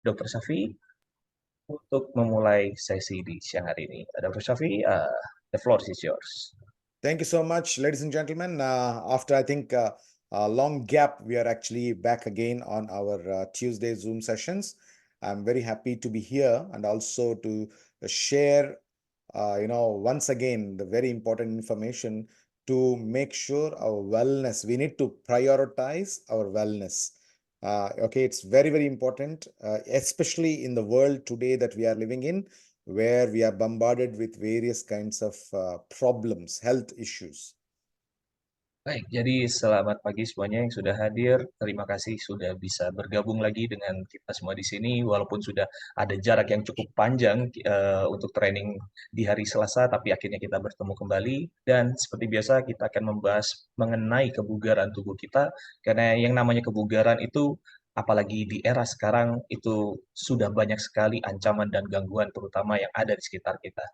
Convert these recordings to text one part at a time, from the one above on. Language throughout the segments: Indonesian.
Dr. Shafi untuk memulai sesi di siang hari ini. Dr. Shafi, the floor is yours. Thank you so much, ladies and gentlemen. After I think a long gap, we are actually back again on our Tuesday Zoom sessions. I'm very happy to be here and also to share, once again, the very important information to make sure our wellness. We need to prioritize our wellness. Okay, it's very, very important, especially in the world today that we are living in, where we are bombarded with various kinds of problems, health issues. Baik, jadi selamat pagi semuanya yang sudah hadir. Terima kasih sudah bisa bergabung lagi dengan kita semua di sini. Walaupun sudah ada jarak yang cukup panjang untuk training di hari Selasa, tapi akhirnya kita bertemu kembali. Dan seperti biasa kita akan membahas mengenai kebugaran tubuh kita. Karena yang namanya kebugaran itu, apalagi di era sekarang, itu sudah banyak sekali ancaman dan gangguan terutama yang ada di sekitar kita.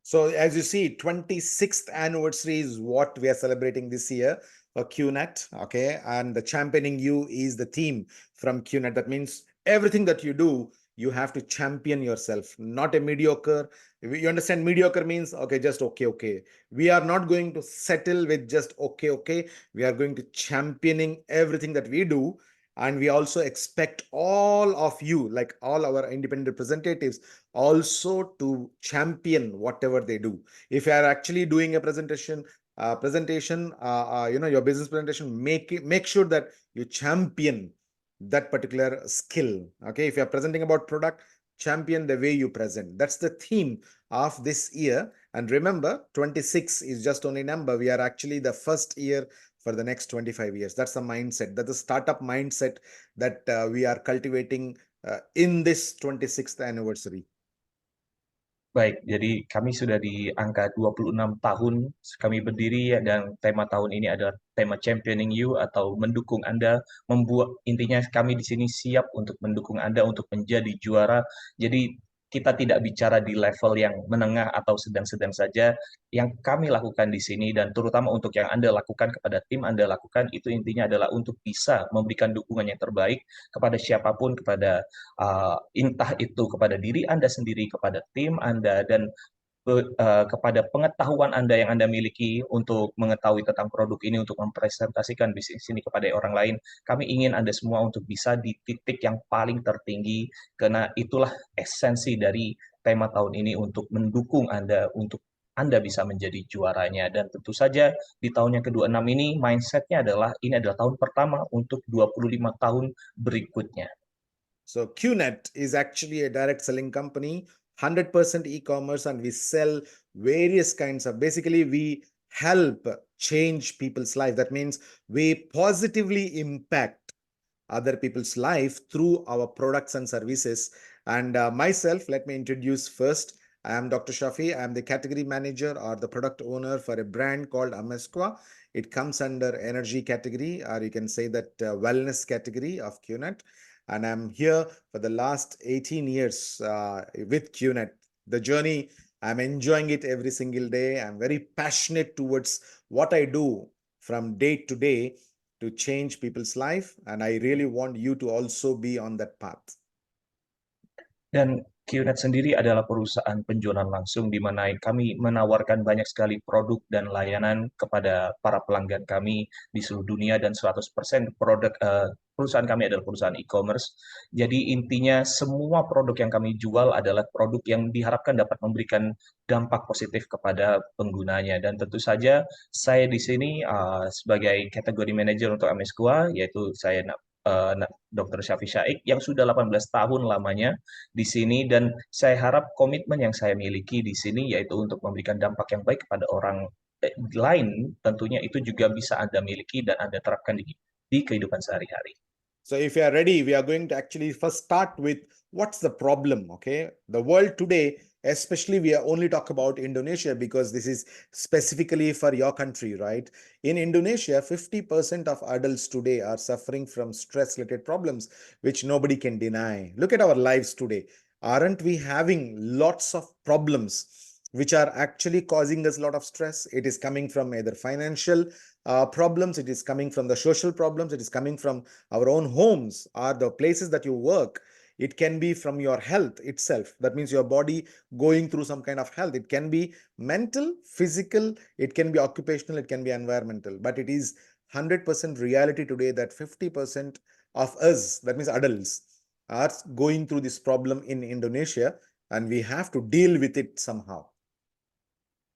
So as you see, 26th anniversary is what we are celebrating this year for QNet, okay? And the championing you is the theme from QNet. That means everything that you do, you have to champion yourself, not a mediocre. You understand mediocre means, okay, just okay. We are not going to settle with just okay. We are going to championing everything that we do. And we also expect all of you, like all our independent representatives, also to champion whatever they do. If you are actually doing a presentation, your business presentation, make sure that you champion that particular skill. Okay, if you are presenting about product, champion the way you present. That's the theme of this year. And remember, 26 is just only number. We are actually the first year for the next 25 years. That's the mindset. That's the startup mindset that we are cultivating in this 26th anniversary. Baik, jadi kami sudah di angka 26 tahun kami berdiri dan tema tahun ini adalah tema Championing You atau mendukung Anda, membuat intinya kami di sini siap untuk mendukung Anda untuk menjadi juara. Jadi kita tidak bicara di level yang menengah atau sedang-sedang saja. Yang kami lakukan di sini dan terutama untuk yang Anda lakukan kepada tim Anda lakukan itu intinya adalah untuk bisa memberikan dukungan yang terbaik kepada siapapun, kepada entah itu kepada diri Anda sendiri, kepada tim Anda, dan kepada pengetahuan Anda yang Anda miliki untuk mengetahui tentang produk ini, untuk mempresentasikan bisnis ini kepada orang lain. Kami ingin Anda semua untuk bisa di titik yang paling tertinggi, karena itulah esensi dari tema tahun ini untuk mendukung Anda, untuk Anda bisa menjadi juaranya. Dan tentu saja di tahun yang ke-26 ini, mindset-nya adalah, ini adalah tahun pertama untuk 25 tahun berikutnya. So QNet is actually a direct selling company, 100% e-commerce, and we sell various kinds of, basically we help change people's life. That means we positively impact other people's life through our products and services. And myself, let me introduce first. I am Dr. Shafi. I am the category manager or the product owner for a brand called Amesqua. It comes under energy category, or you can say that wellness category of QNet. And I'm here for the last 18 years with QNet. The journey, I'm enjoying it every single day. I'm very passionate towards what I do from day to day to change people's life. And I really want you to also be on that path. Dan QNet sendiri adalah perusahaan penjualan langsung di mana kami menawarkan banyak sekali produk dan layanan kepada para pelanggan kami di seluruh dunia, dan 100% perusahaan kami adalah perusahaan e-commerce. Jadi intinya semua produk yang kami jual adalah produk yang diharapkan dapat memberikan dampak positif kepada penggunanya. Dan tentu saja saya di sini sebagai kategori manager untuk Amesqua, yaitu saya Dr. Shafi Shaik yang sudah 18 tahun lamanya di sini, dan saya harap komitmen yang saya miliki di sini yaitu untuk memberikan dampak yang baik kepada orang lain, tentunya itu juga bisa Anda miliki dan Anda terapkan di kehidupan sehari-hari. So if you are ready, we are going to actually first start with what's the problem, okay? The world today, especially we are only talk about Indonesia because this is specifically for your country, right? In Indonesia, 50% of adults today are suffering from stress-related problems, which nobody can deny. Look at our lives today. Aren't we having lots of problems which are actually causing us a lot of stress? It is coming from either financial problems, it is coming from the social problems, it is coming from our own homes or the places that you work. It can be from your health itself. That means your body going through some kind of health. It can be mental, physical, it can be occupational, it can be environmental. But it is 100% reality today that 50% of us, that means adults, are going through this problem in Indonesia, and we have to deal with it somehow.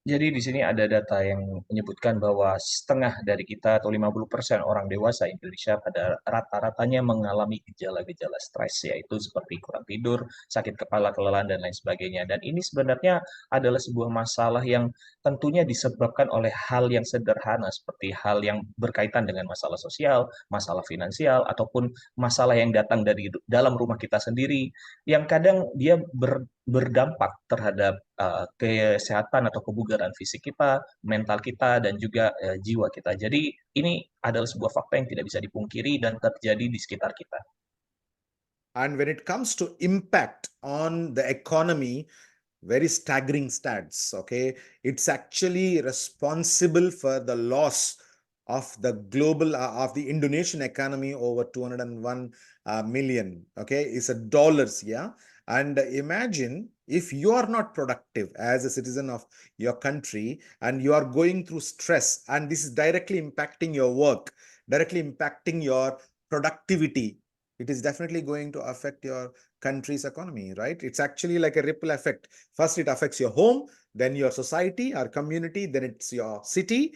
Jadi di sini ada data yang menyebutkan bahwa setengah dari kita atau 50% orang dewasa Indonesia pada rata-ratanya mengalami gejala-gejala stres, yaitu seperti kurang tidur, sakit kepala, kelelahan, dan lain sebagainya. Dan ini sebenarnya adalah sebuah masalah yang tentunya disebabkan oleh hal yang sederhana seperti hal yang berkaitan dengan masalah sosial, masalah finansial, ataupun masalah yang datang dari dalam rumah kita sendiri, yang kadang dia berdampak terhadap kesehatan atau kebugaran fisik kita, mental kita, dan juga jiwa kita. Jadi ini adalah sebuah fakta yang tidak bisa dipungkiri dan terjadi di sekitar kita. And when it comes to impact on the economy, very staggering stats. Okay, it's actually responsible for the loss of the global of the Indonesian economy over 201 million. Okay, it's a dollars. Yeah. And imagine if you are not productive as a citizen of your country and you are going through stress, and this is directly impacting your work, directly impacting your productivity, it is definitely going to affect your country's economy, right? It's actually like a ripple effect. First, it affects your home, then your society or community, then it's your city,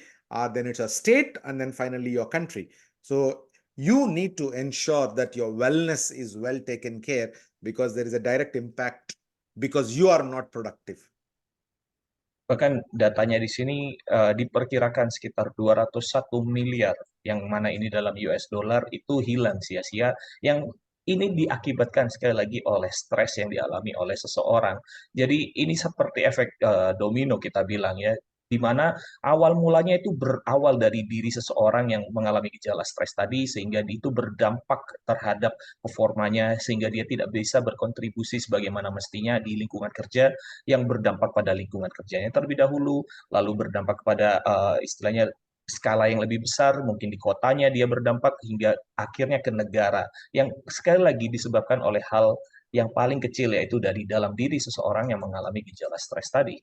then it's a state, and then finally your country. So you need to ensure that your wellness is well taken care, because there is a direct impact because you are not productive. Bahkan datanya di sini diperkirakan sekitar 201 miliar, yang mana ini dalam US dollar itu hilang sia-sia, yang ini diakibatkan sekali lagi oleh stres yang dialami oleh seseorang. Jadi ini seperti efek domino kita bilang ya, di mana awal mulanya itu berawal dari diri seseorang yang mengalami gejala stres tadi, sehingga itu berdampak terhadap performanya, sehingga dia tidak bisa berkontribusi sebagaimana mestinya di lingkungan kerja, yang berdampak pada lingkungan kerjanya terlebih dahulu, lalu berdampak kepada istilahnya skala yang lebih besar, mungkin di kotanya dia berdampak, hingga akhirnya ke negara, yang sekali lagi disebabkan oleh hal yang paling kecil, yaitu dari dalam diri seseorang yang mengalami gejala stres tadi.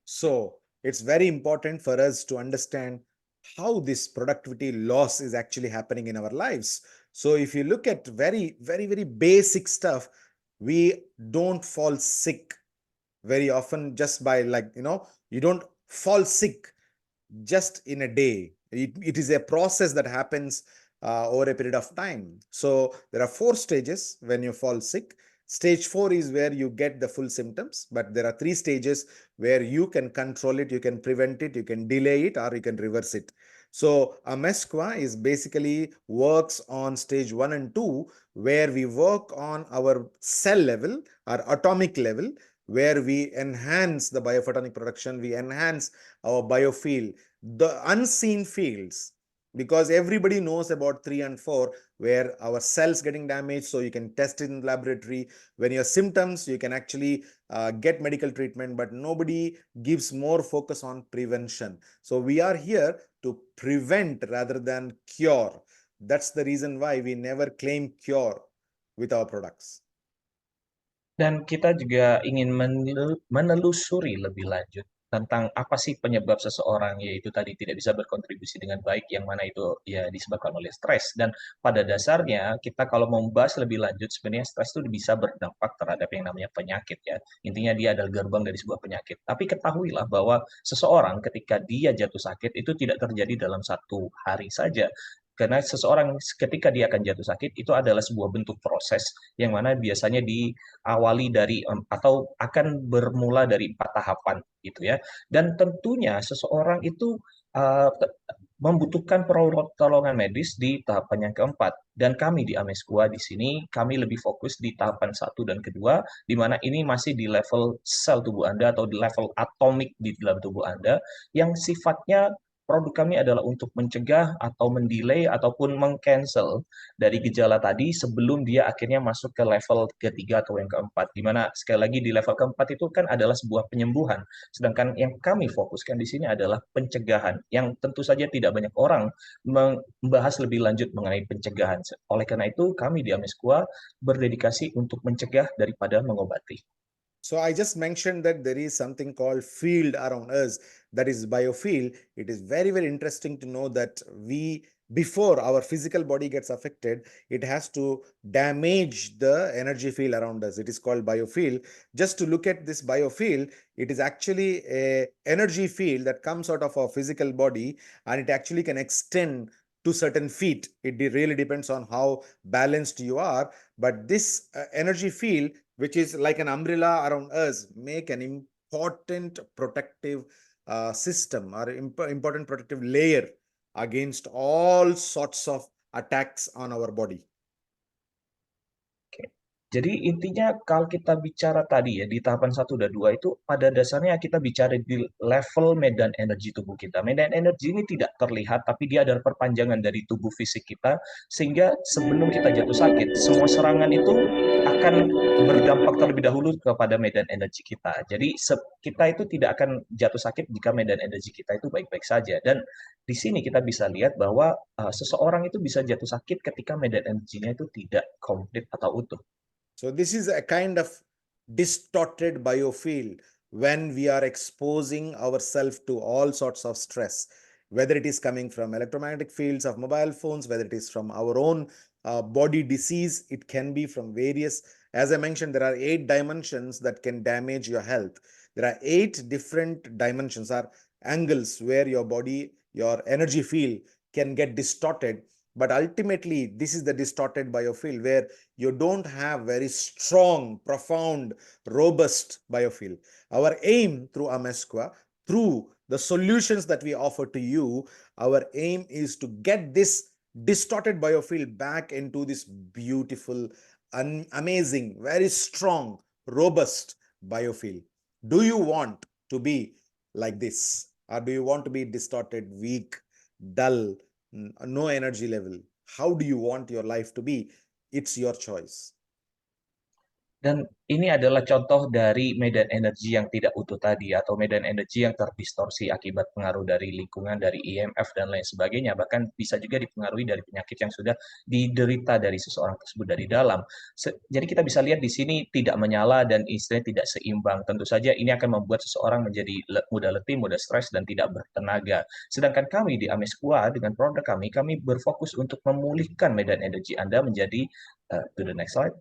So it's very important for us to understand how this productivity loss is actually happening in our lives. So if you look at very basic stuff, we don't fall sick very often just by, like, you don't fall sick just in a day. It is a process that happens over a period of time. So there are 4 stages when you fall sick. Stage 4 is where you get the full symptoms, but there are 3 stages where you can control it, you can prevent it, you can delay it, or you can reverse it. So AMESQA is basically works on stage 1 and 2, where we work on our cell level or atomic level, where we enhance the biophotonic production, we enhance our biofield, the unseen fields, because everybody knows about 3 and 4, where our cells getting damaged, so you can test it in the laboratory. When your symptoms, you can actually get medical treatment, but nobody gives more focus on prevention. So we are here to prevent rather than cure. That's the reason why we never claim cure with our products. Dan kita juga ingin menelusuri lebih lanjut tentang apa sih penyebab seseorang, yaitu tadi tidak bisa berkontribusi dengan baik, yang mana itu ya disebabkan oleh stres. Dan pada dasarnya kita kalau mau membahas lebih lanjut, sebenarnya stres itu bisa berdampak terhadap yang namanya penyakit ya. Intinya dia adalah gerbang dari sebuah penyakit. Tapi ketahuilah bahwa seseorang ketika dia jatuh sakit itu tidak terjadi dalam 1 hari saja. Karena seseorang ketika dia akan jatuh sakit itu adalah sebuah bentuk proses yang mana biasanya diawali dari atau akan bermula dari 4 tahapan gitu ya. Dan tentunya seseorang itu membutuhkan pertolongan medis di tahapan yang keempat. Dan kami di Amesqua di sini kami lebih fokus di tahapan 1 dan 2, di mana ini masih di level sel tubuh Anda atau di level atomik di dalam tubuh Anda, yang sifatnya produk kami adalah untuk mencegah atau mendelay ataupun mengcancel dari gejala tadi sebelum dia akhirnya masuk ke level ketiga atau yang keempat. Di mana sekali lagi di level keempat itu kan adalah sebuah penyembuhan. Sedangkan yang kami fokuskan di sini adalah pencegahan, yang tentu saja tidak banyak orang membahas lebih lanjut mengenai pencegahan. Oleh karena itu, kami di Amesqua berdedikasi untuk mencegah daripada mengobati. So I just mentioned that there is something called field around us, that is biofield. It is very, very interesting to know that before our physical body gets affected, it has to damage the energy field around us. It is called biofield. Just to look at this biofield, it is actually a energy field that comes out of our physical body, and it actually can extend to certain feet. It really depends on how balanced you are. But this energy field, which is like an umbrella around us, make an important protective system or important protective layer against all sorts of attacks on our body. Jadi intinya kalau kita bicara tadi ya di tahapan 1 dan 2 itu pada dasarnya kita bicara di level medan energi tubuh kita. Medan energi ini tidak terlihat tapi dia adalah perpanjangan dari tubuh fisik kita sehingga sebelum kita jatuh sakit semua serangan itu akan berdampak terlebih dahulu kepada medan energi kita. Jadi kita itu tidak akan jatuh sakit jika medan energi kita itu baik-baik saja. Dan di sini kita bisa lihat bahwa seseorang itu bisa jatuh sakit ketika medan energinya itu tidak komplit atau utuh. So this is a kind of distorted biofield when we are exposing ourselves to all sorts of stress, whether it is coming from electromagnetic fields of mobile phones, whether it is from our own body disease, it can be from various, as I mentioned, there are 8 dimensions that can damage your health. There are 8 different dimensions or angles where your body, your energy field can get distorted. But ultimately, this is the distorted biofield where you don't have very strong, profound, robust biofield. Our aim through Amesqua, through the solutions that we offer to you, our aim is to get this distorted biofield back into this beautiful, amazing, very strong, robust biofield. Do you want to be like this? Or do you want to be distorted, weak, dull, no energy level? How do you want your life to be? It's your choice. Dan ini adalah contoh dari medan energi yang tidak utuh tadi atau medan energi yang terdistorsi akibat pengaruh dari lingkungan, dari IMF dan lain sebagainya. Bahkan bisa juga dipengaruhi dari penyakit yang sudah diderita dari seseorang tersebut dari dalam. Jadi kita bisa lihat di sini tidak menyala dan istilahnya tidak seimbang. Tentu saja ini akan membuat seseorang menjadi mudah letih, mudah stres dan tidak bertenaga. Sedangkan kami di Amesqua dengan produk kami berfokus untuk memulihkan medan energi Anda menjadi to the next slide.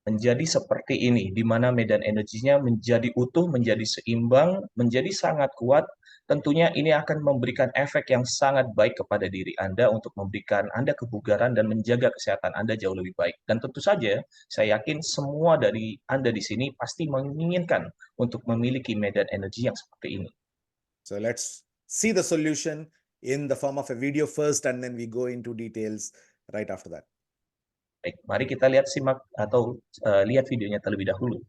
Menjadi seperti ini, di mana medan energinya menjadi utuh, menjadi seimbang, menjadi sangat kuat. Tentunya ini akan memberikan efek yang sangat baik kepada diri Anda untuk memberikan Anda kebugaran dan menjaga kesehatan Anda jauh lebih baik. Dan tentu saja, saya yakin semua dari Anda di sini pasti menginginkan untuk memiliki medan energi yang seperti ini. So let's see the solution in the form of a video first, and then we go into details right after that. Baik, mari kita simak atau lihat videonya terlebih dahulu.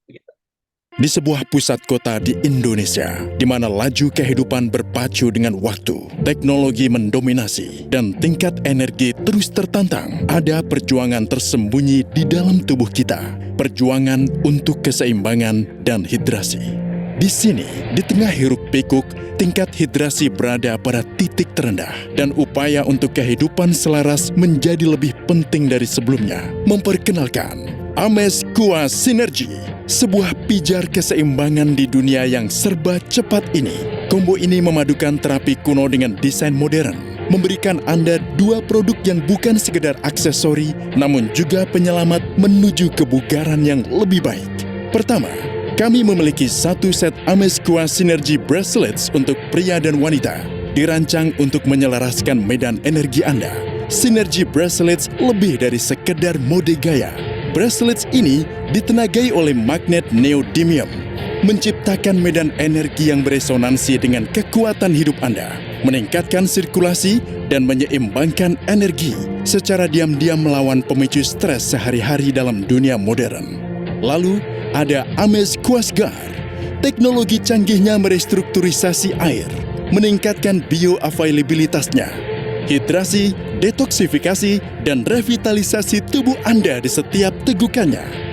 Di sebuah pusat kota di Indonesia, di mana laju kehidupan berpacu dengan waktu, teknologi mendominasi, dan tingkat energi terus tertantang, ada perjuangan tersembunyi di dalam tubuh kita. Perjuangan untuk keseimbangan dan hidrasi. Di sini, di tengah hiruk-pikuk, tingkat hidrasi berada pada titik terendah dan upaya untuk kehidupan selaras menjadi lebih penting dari sebelumnya. Memperkenalkan Amesqua Synergy, sebuah pijar keseimbangan di dunia yang serba cepat ini. Combo ini memadukan terapi kuno dengan desain modern, memberikan Anda 2 produk yang bukan sekedar aksesori, namun juga penyelamat menuju kebugaran yang lebih baik. Pertama, kami memiliki 1 set Amesqua Synergy Bracelets untuk pria dan wanita, dirancang untuk menyelaraskan medan energi Anda. Synergy Bracelets lebih dari sekedar mode gaya. Bracelets ini ditenagai oleh magnet neodymium, menciptakan medan energi yang beresonansi dengan kekuatan hidup Anda, meningkatkan sirkulasi dan menyeimbangkan energi secara diam-diam melawan pemicu stres sehari-hari dalam dunia modern. Lalu, ada Amesquasgar. Teknologi canggihnya merestrukturisasi air, meningkatkan bioavailabilitasnya, hidrasi, detoksifikasi, dan revitalisasi tubuh Anda di setiap tegukannya.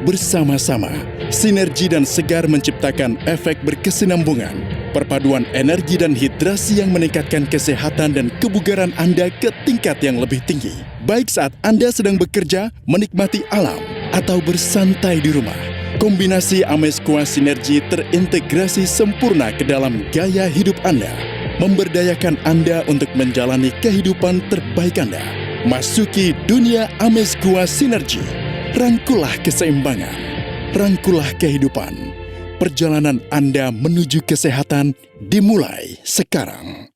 Bersama-sama, sinergi dan segar menciptakan efek berkesinambungan, perpaduan energi dan hidrasi yang meningkatkan kesehatan dan kebugaran Anda ke tingkat yang lebih tinggi. Baik saat Anda sedang bekerja, menikmati alam, atau bersantai di rumah. Kombinasi Amesqua Sinergi terintegrasi sempurna ke dalam gaya hidup Anda, memberdayakan Anda untuk menjalani kehidupan terbaik Anda. Masuki dunia Amesqua Sinergi. Rangkulah keseimbangan, rangkulah kehidupan. Perjalanan Anda menuju kesehatan dimulai sekarang.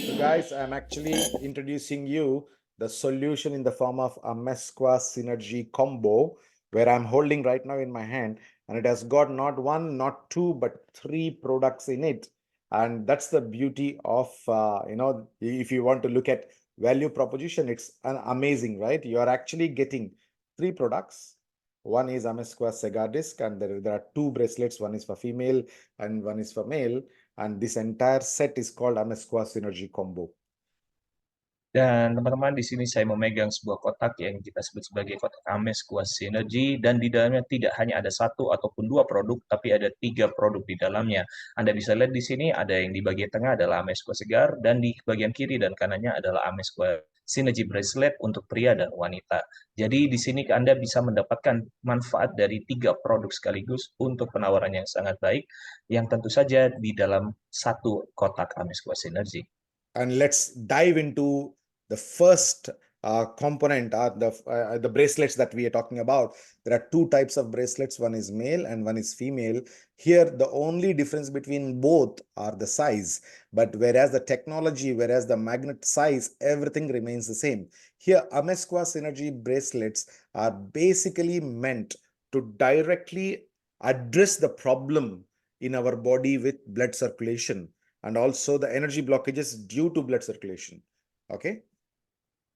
So guys, I'm actually introducing you the solution in the form of Amesqua Synergy Combo, where I'm holding right now in my hand, and it has got not one, not two, but 3 products in it. And that's the beauty of, if you want to look at value proposition, it's amazing, right? You are actually getting 3 products. One is Amesqua Sega Disc, and there are 2 bracelets. One is for female and one is for male. And this entire set is called Amesqua Synergy Combo. Dan teman-teman, di sini saya memegang sebuah kotak yang kita sebut sebagai kotak Amesqua Synergy, dan di dalamnya tidak hanya ada 1 ataupun 2 produk, tapi ada 3 produk di dalamnya. Anda bisa lihat di sini ada yang di bagian tengah adalah Amesqua Segar, dan di bagian kiri dan kanannya adalah Amesqua Synergy Bracelet untuk pria dan wanita. Jadi di sini Anda bisa mendapatkan manfaat dari 3 produk sekaligus untuk penawaran yang sangat baik, yang tentu saja di dalam 1 kotak Amesqua Synergy. And let's dive into the first component, the bracelets that we are talking about. There are 2 types of bracelets. One is male and one is female. Here, the only difference between both are the size. But whereas the technology, whereas the magnet size, everything remains the same. Here, Amesqua Synergy bracelets are basically meant to directly address the problem in our body with blood circulation, and also the energy blockages due to blood circulation. Okay.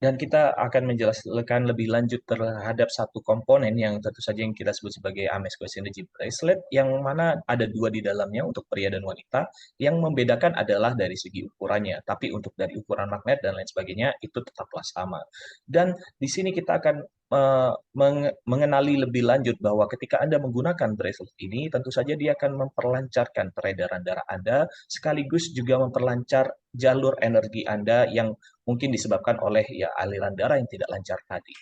Dan kita akan menjelaskan lebih lanjut terhadap 1 komponen yang tentu saja yang kita sebut sebagai Amesqua Synergy Bracelet, yang mana ada 2 di dalamnya untuk pria dan wanita. Yang membedakan adalah dari segi ukurannya, tapi untuk dari ukuran magnet dan lain sebagainya itu tetaplah sama. Dan di sini kita akan mengenali lebih lanjut bahwa ketika Anda menggunakan bracelet ini, tentu saja dia akan memperlancarkan peredaran darah Anda, sekaligus juga memperlancar jalur energi Anda yang mungkin disebabkan oleh aliran darah yang tidak lancar tadi.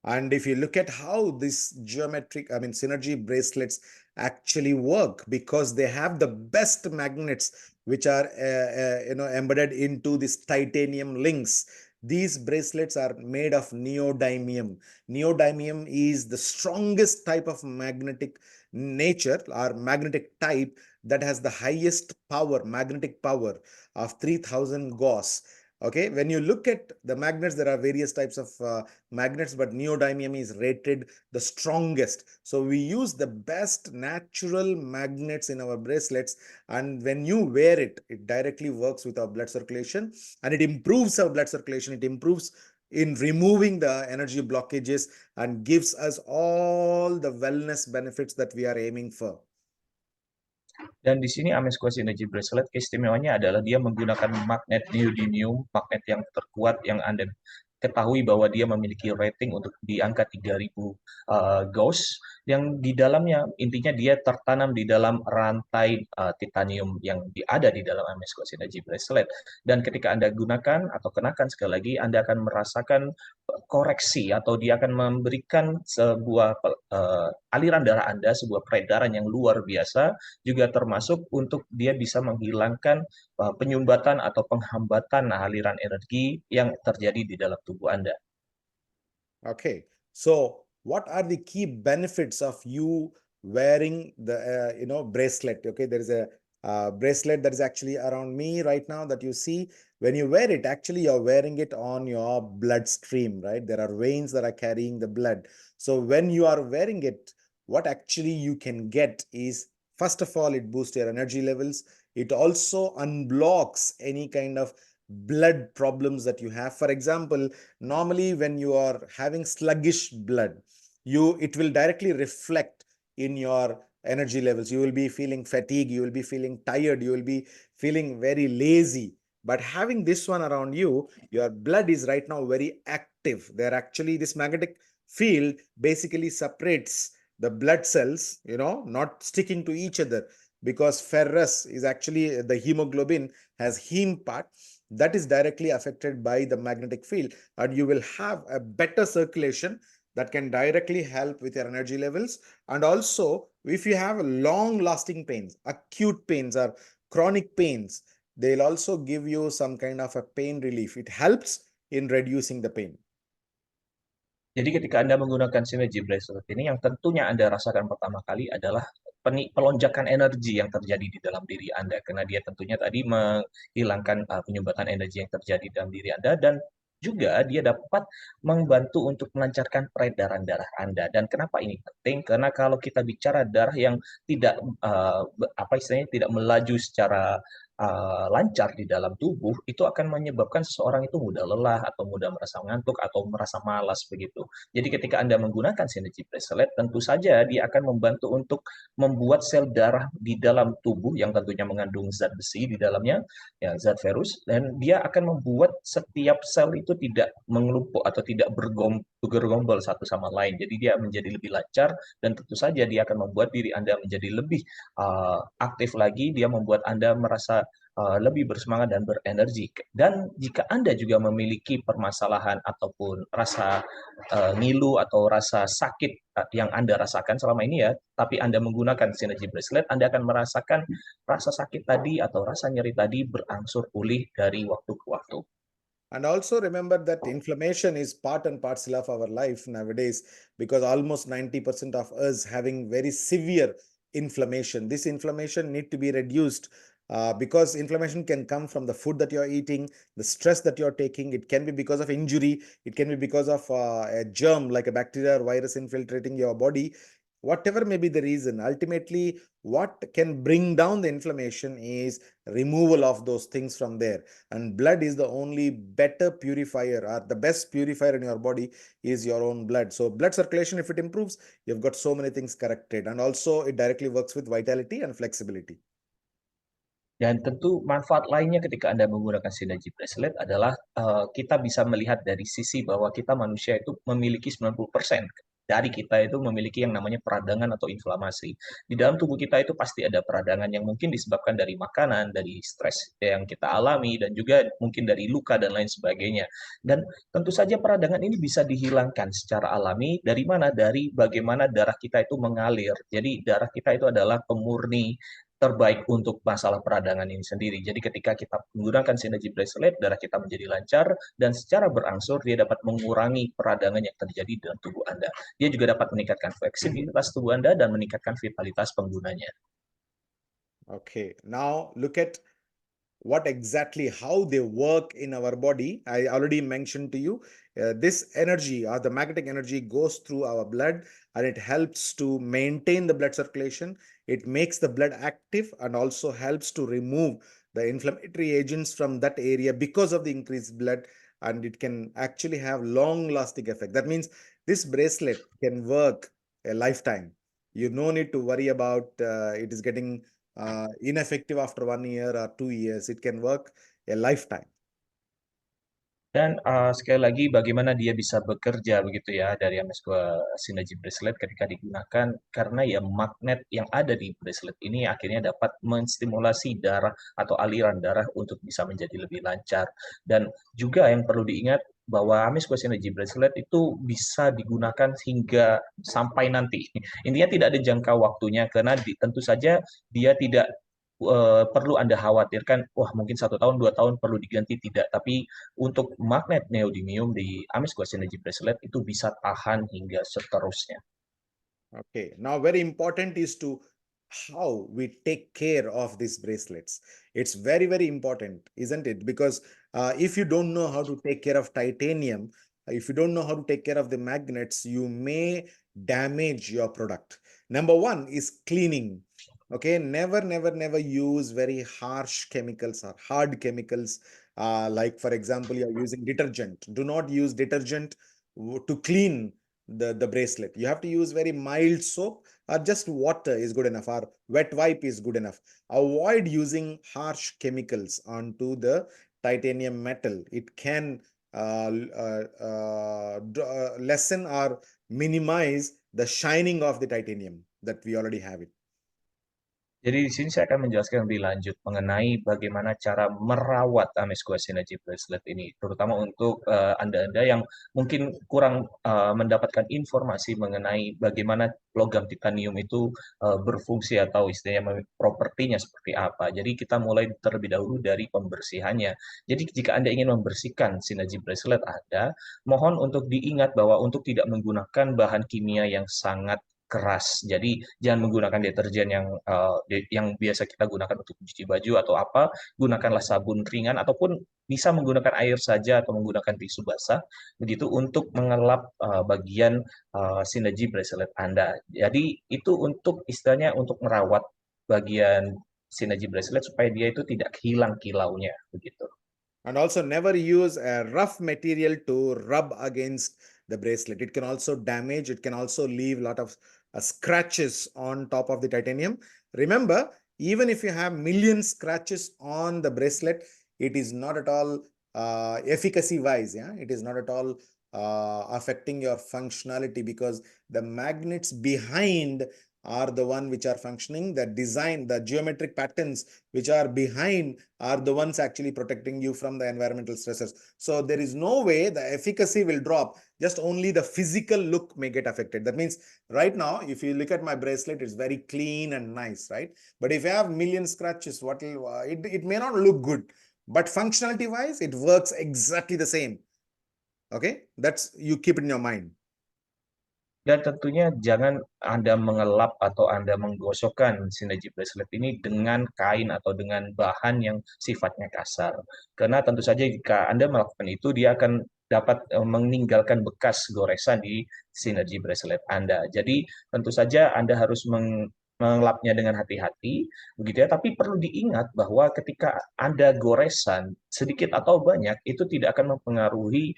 And if you look at how this synergy bracelets actually work, because they have the best magnets which are embedded into these titanium links. These bracelets are made of neodymium. Neodymium is the strongest type of magnetic nature or magnetic type that has the highest power, magnetic power of 3000 Gauss. Okay, when you look at the magnets, there are various types of magnets, but neodymium is rated the strongest. So we use the best natural magnets in our bracelets, and when you wear it, it directly works with our blood circulation, and it improves our blood circulation. It improves in removing the energy blockages and gives us all the wellness benefits that we are aiming for. Dan di sini Amesqua Synergy Bracelet keistimewaannya adalah dia menggunakan magnet neodymium, magnet yang terkuat yang Anda ketahui bahwa dia memiliki rating untuk di angka 3000 Gauss, yang di dalamnya intinya dia tertanam di dalam rantai titanium yang ada di dalam Amesqua Synergy Bracelet. Dan ketika Anda gunakan atau kenakan sekali lagi, Anda akan merasakan koreksi atau dia akan memberikan sebuah aliran darah Anda, sebuah peredaran yang luar biasa, juga termasuk untuk dia bisa menghilangkan penyumbatan atau penghambatan aliran energi yang terjadi di dalam tubuh Anda. Okay, so what are the key benefits of you wearing the bracelet? Okay, there is a bracelet that is actually around me right now that you see. When you wear it, actually you're wearing it on your bloodstream, right? There are veins that are carrying the blood. So when you are wearing it, what actually you can get is, first of all, it boosts your energy levels. It also unblocks any kind of blood problems that you have. For example, normally when you are having sluggish blood, it will directly reflect in your energy levels. You will be feeling fatigue, you will be feeling tired, you will be feeling very lazy. But having this one around you, your blood is right now very active. They're actually, this magnetic field basically separates the blood cells, not sticking to each other, because ferrous is actually the hemoglobin has heme part that is directly affected by the magnetic field, and you will have a better circulation that can directly help with your energy levels. And also, if you have long lasting pains, acute pains or chronic pains, they'll also give you some kind of a pain relief. It helps in reducing the pain. Jadi ketika Anda menggunakan Synergy Bracelet ini, yang tentunya Anda rasakan pertama kali adalah pelonjakan energi yang terjadi di dalam diri Anda, karena dia tentunya tadi menghilangkan penyumbatan energi yang terjadi dalam diri Anda, dan juga dia dapat membantu untuk melancarkan peredaran darah Anda. Dan kenapa ini penting? Karena kalau kita bicara darah yang tidak tidak melaju secara lancar di dalam tubuh, itu akan menyebabkan seseorang itu mudah lelah atau mudah merasa ngantuk atau merasa malas begitu. Jadi ketika Anda menggunakan Synergy Bracelet, tentu saja dia akan membantu untuk membuat sel darah di dalam tubuh yang tentunya mengandung zat besi di dalamnya, ya zat ferus, dan dia akan membuat setiap sel itu tidak mengelumpuk atau tidak bergerombol satu sama lain. Jadi dia menjadi lebih lancar, dan tentu saja dia akan membuat diri Anda menjadi lebih aktif lagi. Dia membuat Anda merasa lebih bersemangat dan berenergi. Dan jika Anda juga memiliki permasalahan ataupun rasa ngilu atau rasa sakit yang Anda rasakan selama ini ya, tapi Anda menggunakan Synergy Bracelet, Anda akan merasakan rasa sakit tadi atau rasa nyeri tadi berangsur pulih dari waktu ke waktu. And also remember that inflammation is part and parcel of our life nowadays, because almost 90% of us having very severe inflammation. This inflammation need to be reduced, because inflammation can come from the food that you're eating, the stress that you're taking. It can be because of injury. It can be because of a germ like a bacteria or virus infiltrating your body. Whatever may be the reason, ultimately what can bring down the inflammation is removal of those things from there. And blood is the only better purifier, or the best purifier in your body is your own blood. So blood circulation, if it improves, you've got so many things corrected. And also it directly works with vitality and flexibility. Dan tentu manfaat lainnya ketika Anda menggunakan Synergy Bracelet adalah kita bisa melihat dari sisi bahwa kita manusia itu memiliki 90% dari kita itu memiliki yang namanya peradangan atau inflamasi. Di dalam tubuh kita itu pasti ada peradangan yang mungkin disebabkan dari makanan, dari stres yang kita alami, dan juga mungkin dari luka dan lain sebagainya. Dan tentu saja peradangan ini bisa dihilangkan secara alami dari mana? Dari bagaimana darah kita itu mengalir. Jadi darah kita itu adalah pemurni terbaik untuk masalah peradangan ini sendiri. Jadi ketika kita menggunakan Synergy Bracelet, darah kita menjadi lancar, dan secara berangsur dia dapat mengurangi peradangan yang terjadi dalam tubuh Anda. Dia juga dapat meningkatkan fleksibilitas tubuh Anda dan meningkatkan vitalitas penggunanya. Okay, now look at what exactly how they work in our body. I already mentioned to you, this energy or the magnetic energy goes through our blood, and it helps to maintain the blood circulation. It makes the blood active and also helps to remove the inflammatory agents from that area because of the increased blood, and it can actually have long lasting effect. That means this bracelet can work a lifetime. You no need to worry about it is getting ineffective after 1 year or 2 years. It can work a lifetime. Dan sekali lagi bagaimana dia bisa bekerja begitu ya dari MSQ Synergy Bracelet ketika digunakan, karena ya magnet yang ada di bracelet ini akhirnya dapat menstimulasi darah atau aliran darah untuk bisa menjadi lebih lancar. Dan juga yang perlu diingat bahwa MSQ Synergy Bracelet itu bisa digunakan hingga sampai nanti. Intinya tidak ada jangka waktunya, karena tentu saja dia tidak perlu Anda khawatirkan, wah mungkin 1 tahun, 2 tahun perlu diganti, tidak. Tapi untuk magnet neodymium di Amisquash Synergy Bracelet itu bisa tahan hingga seterusnya. Okay, now very important is to how we take care of these bracelets. It's very, very important, isn't it? Because if you don't know how to take care of titanium, if you don't know how to take care of the magnets, you may damage your product. Number one is cleaning. Okay, never use very harsh chemicals or hard chemicals. Like for example, you're using detergent. Do not use detergent to clean the bracelet. You have to use very mild soap, or just water is good enough, or wet wipe is good enough. Avoid using harsh chemicals onto the titanium metal. It can lessen or minimize the shining of the titanium that we already have it. Jadi di sini saya akan menjelaskan lebih lanjut mengenai bagaimana cara merawat Amezcua Synergy Bracelet ini, terutama untuk Anda-Anda yang mungkin kurang mendapatkan informasi mengenai bagaimana logam titanium itu berfungsi atau istilahnya propertinya seperti apa. Jadi kita mulai terlebih dahulu dari pembersihannya. Jadi jika Anda ingin membersihkan Synergy Bracelet Anda, mohon untuk diingat bahwa untuk tidak menggunakan bahan kimia yang sangat keras. Jadi jangan menggunakan deterjen yang biasa kita gunakan untuk mencuci baju atau apa. Gunakanlah sabun ringan ataupun bisa menggunakan air saja atau menggunakan tisu basah begitu untuk mengelap bagian Synergy bracelet Anda. Jadi itu untuk istilahnya untuk merawat bagian Synergy bracelet supaya dia itu tidak hilang kilaunya begitu. And also never use a rough material to rub against the bracelet. It can also damage, it can also leave a lot of scratches on top of the titanium. Remember, even if you have million scratches on the bracelet, it is not at all efficacy wise. Yeah, it is not at all affecting your functionality, because the magnets behind are the one which are functioning. The design, the geometric patterns which are behind are the ones actually protecting you from the environmental stressors. So there is no way the efficacy will drop, just only the physical look may get affected. That means right now, if you look at my bracelet, it's very clean and nice, right? But if you have million scratches, it may not look good, but functionality wise, it works exactly the same. Okay, that's, you keep it in your mind. Dan tentunya jangan Anda mengelap atau Anda menggosokkan Synergy bracelet ini dengan kain atau dengan bahan yang sifatnya kasar. Karena tentu saja jika Anda melakukan itu, dia akan dapat meninggalkan bekas goresan di Synergy bracelet Anda. Jadi tentu saja Anda harus mengelapnya dengan hati-hati, begitu ya. Tapi perlu diingat bahwa ketika Anda goresan sedikit atau banyak, itu tidak akan mempengaruhi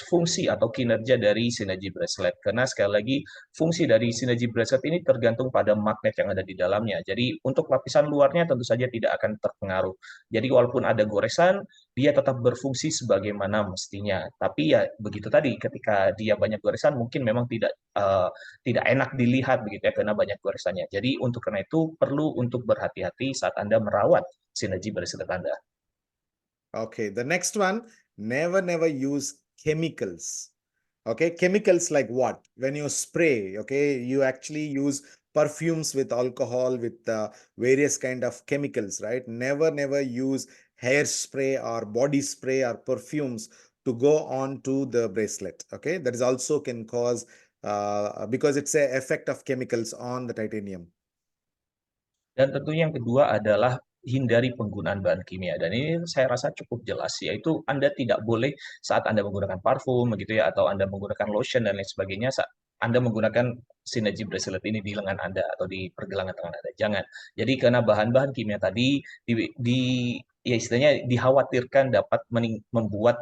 fungsi atau kinerja dari Synergy bracelet. Karena sekali lagi, fungsi dari Synergy bracelet ini tergantung pada magnet yang ada di dalamnya. Jadi untuk lapisan luarnya tentu saja tidak akan terpengaruh. Jadi walaupun ada goresan, dia tetap berfungsi sebagaimana mestinya. Tapi ya begitu tadi, ketika dia banyak goresan, mungkin memang tidak enak dilihat begitu ya, karena banyak goresannya. Jadi untuk karena itu perlu untuk berhati-hati saat Anda merawat Synergy bracelet Anda. Okay, the next one, never use chemicals. Okay, chemicals like what? When you spray, okay, you actually use perfumes with alcohol, with various kind of chemicals, right? Never use hairspray or body spray or perfumes to go on to the bracelet. Okay, that is also can cause because it's a effect of chemicals on the titanium. Dan tentunya yang kedua adalah hindari penggunaan bahan kimia. Dan ini saya rasa cukup jelas, yaitu Anda tidak boleh saat Anda menggunakan parfum, begitu ya, atau Anda menggunakan lotion dan lain sebagainya, saat Anda menggunakan Synergy bracelet ini di lengan Anda atau di pergelangan tangan Anda. Jangan. Jadi karena bahan-bahan kimia tadi ya istilahnya dikhawatirkan dapat membuat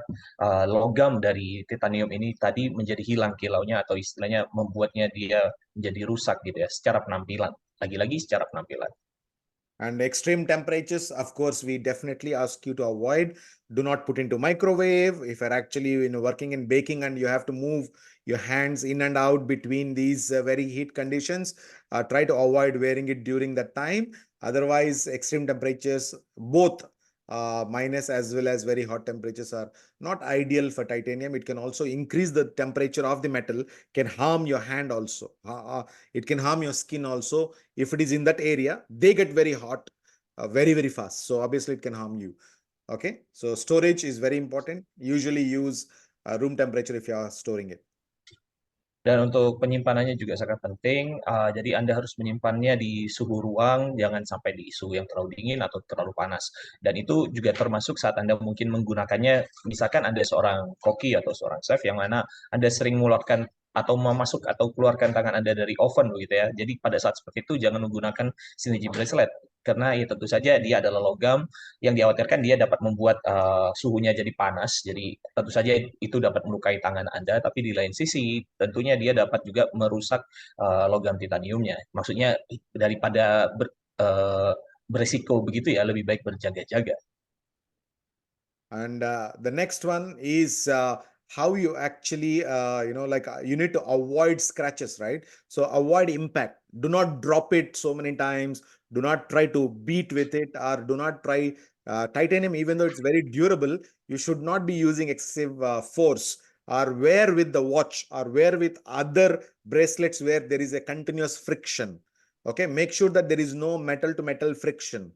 logam dari titanium ini tadi menjadi hilang kilaunya atau istilahnya membuatnya dia menjadi rusak gitu ya secara penampilan. Lagi-lagi secara penampilan. And extreme temperatures, of course, we definitely ask you to avoid. Do not put into microwave. If you're actually working in baking and you have to move your hands in and out between these very heat conditions, try to avoid wearing it during that time. Otherwise, extreme temperatures, both minus as well as very hot temperatures, are not ideal for titanium. It can also increase the temperature of the metal, can harm your hand also. It can harm your skin also. If it is in that area, they get very hot very fast. So obviously it can harm you. Okay, so storage is very important. Usually use room temperature if you are storing it. Dan untuk penyimpanannya juga sangat penting. Jadi Anda harus menyimpannya di suhu ruang, jangan sampai di suhu yang terlalu dingin atau terlalu panas. Dan itu juga termasuk saat Anda mungkin menggunakannya, misalkan Anda seorang koki atau seorang chef yang mana Anda sering mengeluarkan atau memasuk atau keluarkan tangan Anda dari oven begitu ya. Jadi pada saat seperti itu jangan menggunakan Synergy bracelet. karena ya tentu saja dia adalah logam yang dikhawatirkan dia dapat membuat suhunya jadi panas. Jadi tentu saja itu dapat melukai tangan Anda, tapi di lain sisi tentunya dia dapat juga merusak logam titaniumnya. Maksudnya daripada berisiko begitu ya, lebih baik berjaga-jaga. And the next one is how you actually, you need to avoid scratches, right? So avoid impact. Do not drop it so many times. Do not try to beat with it, or do not try titanium, even though it's very durable. You should not be using excessive force, or wear with the watch, or wear with other bracelets where there is a continuous friction. Okay, make sure that there is no metal to metal friction.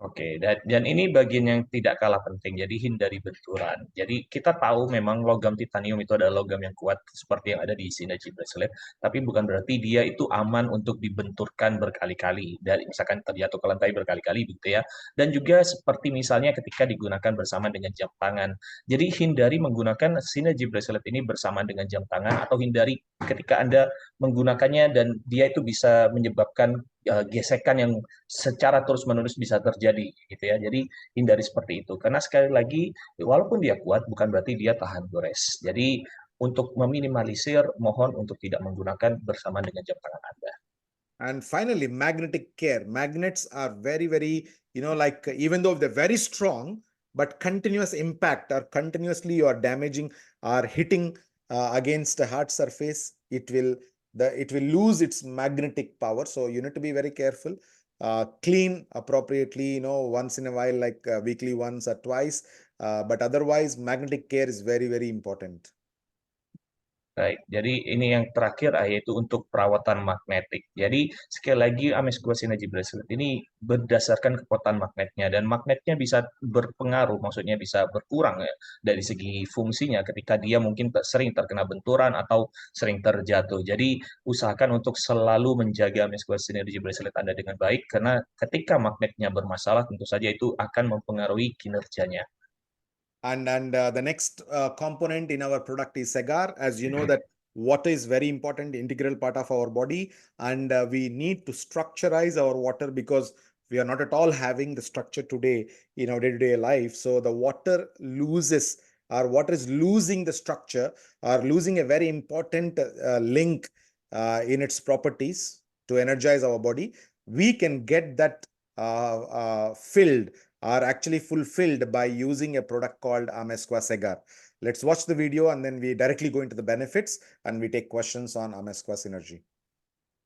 Oke, dan ini bagian yang tidak kalah penting, jadi hindari benturan. Jadi kita tahu memang logam titanium itu adalah logam yang kuat seperti yang ada di Synergy Bracelet, tapi bukan berarti dia itu aman untuk dibenturkan berkali-kali, dari misalkan terjatuh ke lantai berkali-kali gitu ya. Dan juga seperti misalnya ketika digunakan bersama dengan jam tangan. Jadi hindari menggunakan Synergy Bracelet ini bersama dengan jam tangan, atau hindari ketika Anda menggunakannya dan dia itu bisa menyebabkan gesekan yang secara terus-menerus bisa terjadi gitu ya. Jadi hindari seperti itu. Karena sekali lagi walaupun dia kuat bukan berarti dia tahan gores. Jadi untuk meminimalisir mohon untuk tidak menggunakan bersama dengan jam tangan Anda. And finally, magnetic care. Magnets are very, very, even though they're very strong, but continuous impact, or continuously you are damaging or hitting against a hard surface, it will lose its magnetic power. So you need to be very careful. Clean appropriately, once in a while, like weekly once or twice. But otherwise, magnetic care is very, very important. Baik, jadi ini yang terakhir yaitu untuk perawatan magnetik. Jadi sekali lagi Amesquah Synergy Bracelet ini berdasarkan kekuatan magnetnya, dan magnetnya bisa berpengaruh, maksudnya bisa berkurang ya dari segi fungsinya ketika dia mungkin sering terkena benturan atau sering terjatuh. Jadi usahakan untuk selalu menjaga Amesquah Synergy Bracelet Anda dengan baik, karena ketika magnetnya bermasalah tentu saja itu akan mempengaruhi kinerjanya. And the next component in our product is Segar. As you know that water is very important, integral part of our body, and we need to structurize our water because we are not at all having the structure today in our day-to-day life. So the water is losing the structure, or losing a very important link in its properties to energize our body. We can get that filled, are actually fulfilled by using a product called Amesquah Segar. Let's watch the video and then we directly go into the benefits and we take questions on Amesquah Synergy.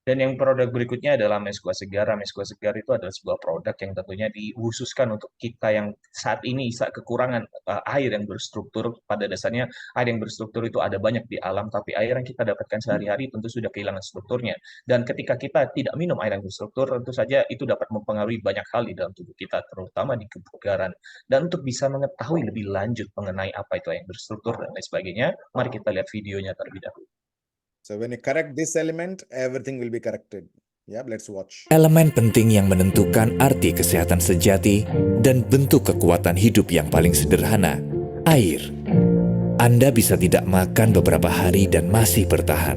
Dan yang produk berikutnya adalah Amesquah Segar. Amesquah Segar itu adalah sebuah produk yang tentunya dikhususkan untuk kita yang saat ini kekurangan air yang berstruktur. Pada dasarnya air yang berstruktur itu ada banyak di alam, tapi air yang kita dapatkan sehari-hari tentu sudah kehilangan strukturnya. Dan ketika kita tidak minum air yang berstruktur, tentu saja itu dapat mempengaruhi banyak hal di dalam tubuh kita, terutama di kebugaran. Dan untuk bisa mengetahui lebih lanjut mengenai apa itu air yang berstruktur dan lain sebagainya, mari kita lihat videonya terlebih dahulu. So when you correct this element, everything will be corrected. Yeah, let's watch. Elemen penting yang menentukan arti kesehatan sejati dan bentuk kekuatan hidup yang paling sederhana, air. Anda bisa tidak makan beberapa hari dan masih bertahan,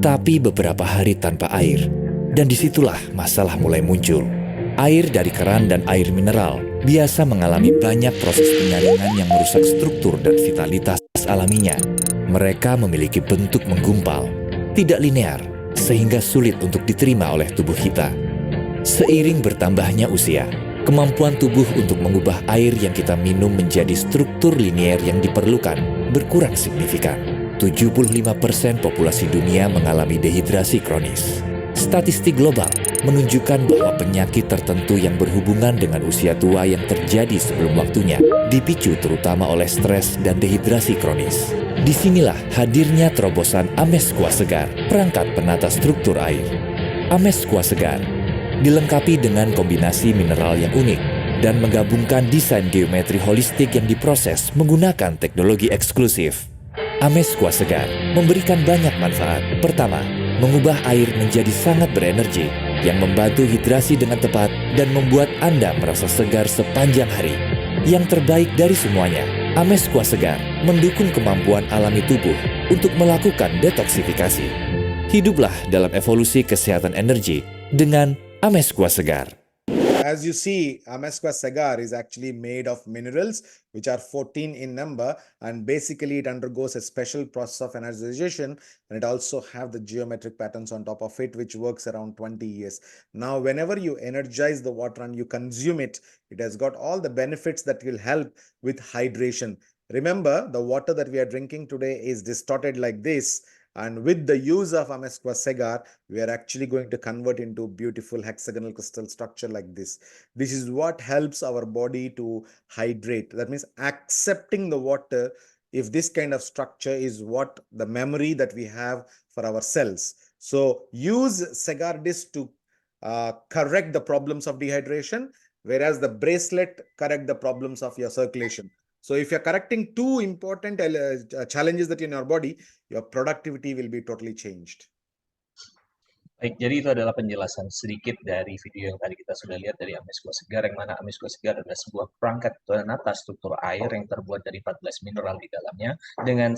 tapi beberapa hari tanpa air, dan disitulah masalah mulai muncul. Air dari keran dan air mineral biasa mengalami banyak proses penyaringan yang merusak struktur dan vitalitas alaminya. Mereka memiliki bentuk menggumpal, tidak linear, sehingga sulit untuk diterima oleh tubuh kita. Seiring bertambahnya usia, kemampuan tubuh untuk mengubah air yang kita minum menjadi struktur linier yang diperlukan berkurang signifikan. 75% populasi dunia mengalami dehidrasi kronis. Statistik global menunjukkan bahwa penyakit tertentu yang berhubungan dengan usia tua yang terjadi sebelum waktunya dipicu terutama oleh stres dan dehidrasi kronis. Disinilah hadirnya terobosan Amesquah Segar, perangkat penata struktur air. Amesquah Segar dilengkapi dengan kombinasi mineral yang unik dan menggabungkan desain geometri holistik yang diproses menggunakan teknologi eksklusif. Amesquah Segar memberikan banyak manfaat. Pertama, mengubah air menjadi sangat berenergi yang membantu hidrasi dengan tepat dan membuat Anda merasa segar sepanjang hari. Yang terbaik dari semuanya, Amesquah Segar mendukung kemampuan alami tubuh untuk melakukan detoksifikasi. Hiduplah dalam evolusi kesehatan energi dengan Amesqua Segar. As you see, Amesqua Segar is actually made of minerals, which are 14 in number, and basically it undergoes a special process of energization, and it also have the geometric patterns on top of it, which works around 20 years. Now, whenever you energize the water and you consume it, it has got all the benefits that will help with hydration. Remember, the water that we are drinking today is distorted like this, and with the use of Amesqua Segar, we are actually going to convert into beautiful hexagonal crystal structure like this. This is what helps our body to hydrate. That means accepting the water, if this kind of structure is what the memory that we have for our cells. So use Segar disc to correct the problems of dehydration, whereas the bracelet correct the problems of your circulation. So if you're correcting two important challenges that in your body, your productivity will be totally changed. Baik, jadi itu adalah penjelasan sedikit dari video yang tadi kita sudah lihat dari Amesqua Segar, yang mana Amesqua Segar adalah sebuah perangkat penata struktur air yang terbuat dari 14 mineral di dalamnya dengan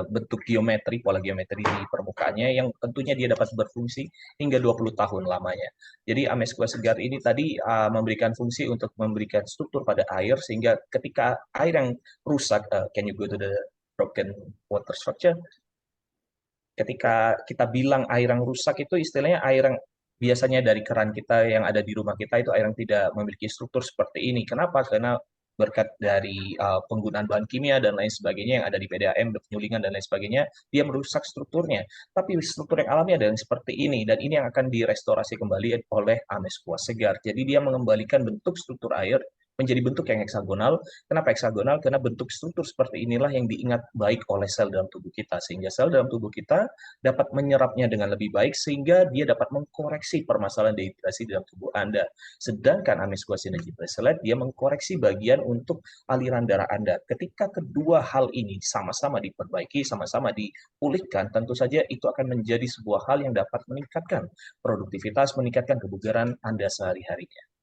bentuk geometri, pola geometri di permukaannya yang tentunya dia dapat berfungsi hingga 20 tahun lamanya. Jadi Amesqua Segar ini tadi memberikan fungsi untuk memberikan struktur pada air sehingga ketika air yang rusak, can you go to the broken water structure? Ketika kita bilang air yang rusak itu istilahnya air yang biasanya dari keran kita yang ada di rumah kita itu air yang tidak memiliki struktur seperti ini. Kenapa? Karena berkat dari penggunaan bahan kimia dan lain sebagainya yang ada di PDAM, penyulingan dan lain sebagainya, dia merusak strukturnya. Tapi struktur yang alami adalah yang seperti ini, dan ini yang akan direstorasi kembali oleh Amesqua Segar. Jadi dia mengembalikan bentuk struktur air menjadi bentuk yang heksagonal. Kenapa heksagonal? Karena bentuk struktur seperti inilah yang diingat baik oleh sel dalam tubuh kita, sehingga sel dalam tubuh kita dapat menyerapnya dengan lebih baik, sehingga dia dapat mengkoreksi permasalahan dehidrasi dalam tubuh Anda. Sedangkan Amesqua Synergy Bracelet, dia mengkoreksi bagian untuk aliran darah Anda. Ketika kedua hal ini sama-sama diperbaiki, sama-sama dipulihkan, tentu saja itu akan menjadi sebuah hal yang dapat meningkatkan produktivitas, meningkatkan kebugaran Anda sehari-harinya.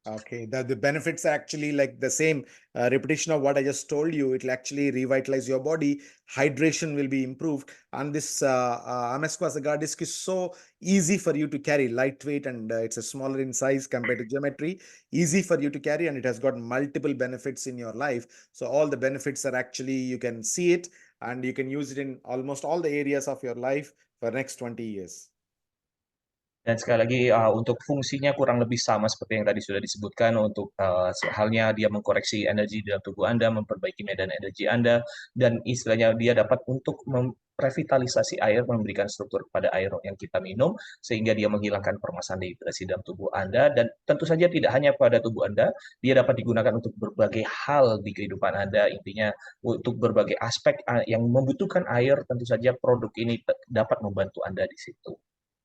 Okay, the benefits are actually like the same repetition of what I just told you. It will actually revitalize your body. Hydration will be improved. And this Amesqua Segar disc is so easy for you to carry, lightweight, and it's a smaller in size compared to geometry. Easy for you to carry, and it has got multiple benefits in your life. So all the benefits are actually, you can see it, and you can use it in almost all the areas of your life for next 20 years. Dan sekali lagi untuk fungsinya kurang lebih sama seperti yang tadi sudah disebutkan, untuk halnya dia mengkoreksi energi dalam tubuh Anda, memperbaiki medan energi Anda, dan istilahnya dia dapat untuk revitalisasi air, memberikan struktur kepada air yang kita minum, sehingga dia menghilangkan permasalahan dehidrasi dalam tubuh Anda. Dan tentu saja tidak hanya pada tubuh Anda, dia dapat digunakan untuk berbagai hal di kehidupan Anda. Intinya untuk berbagai aspek yang membutuhkan air, tentu saja produk ini dapat membantu Anda di situ.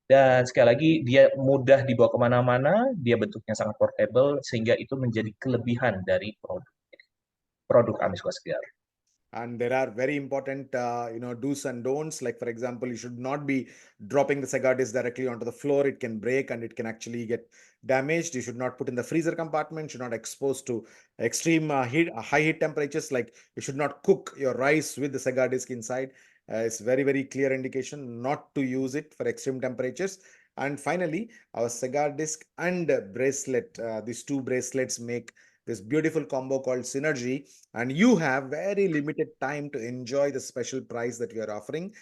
Dan sekali lagi, dia mudah dibawa kemana-mana, dia bentuknya sangat portable, sehingga itu menjadi kelebihan dari produk Amesqua Segar. And there are very important, do's and don'ts. Like, for example, you should not be dropping the Segar disc directly onto the floor. It can break and it can actually get damaged. You should not put in the freezer compartment. Should not expose to extreme high heat temperatures. Like, you should not cook your rice with the Segar disc inside. It's very, very clear indication not to use it for extreme temperatures. And finally, our Segar disc and bracelet, these two bracelets make this beautiful combo called Synergy, and you have very limited time to enjoy the special price that we are offering.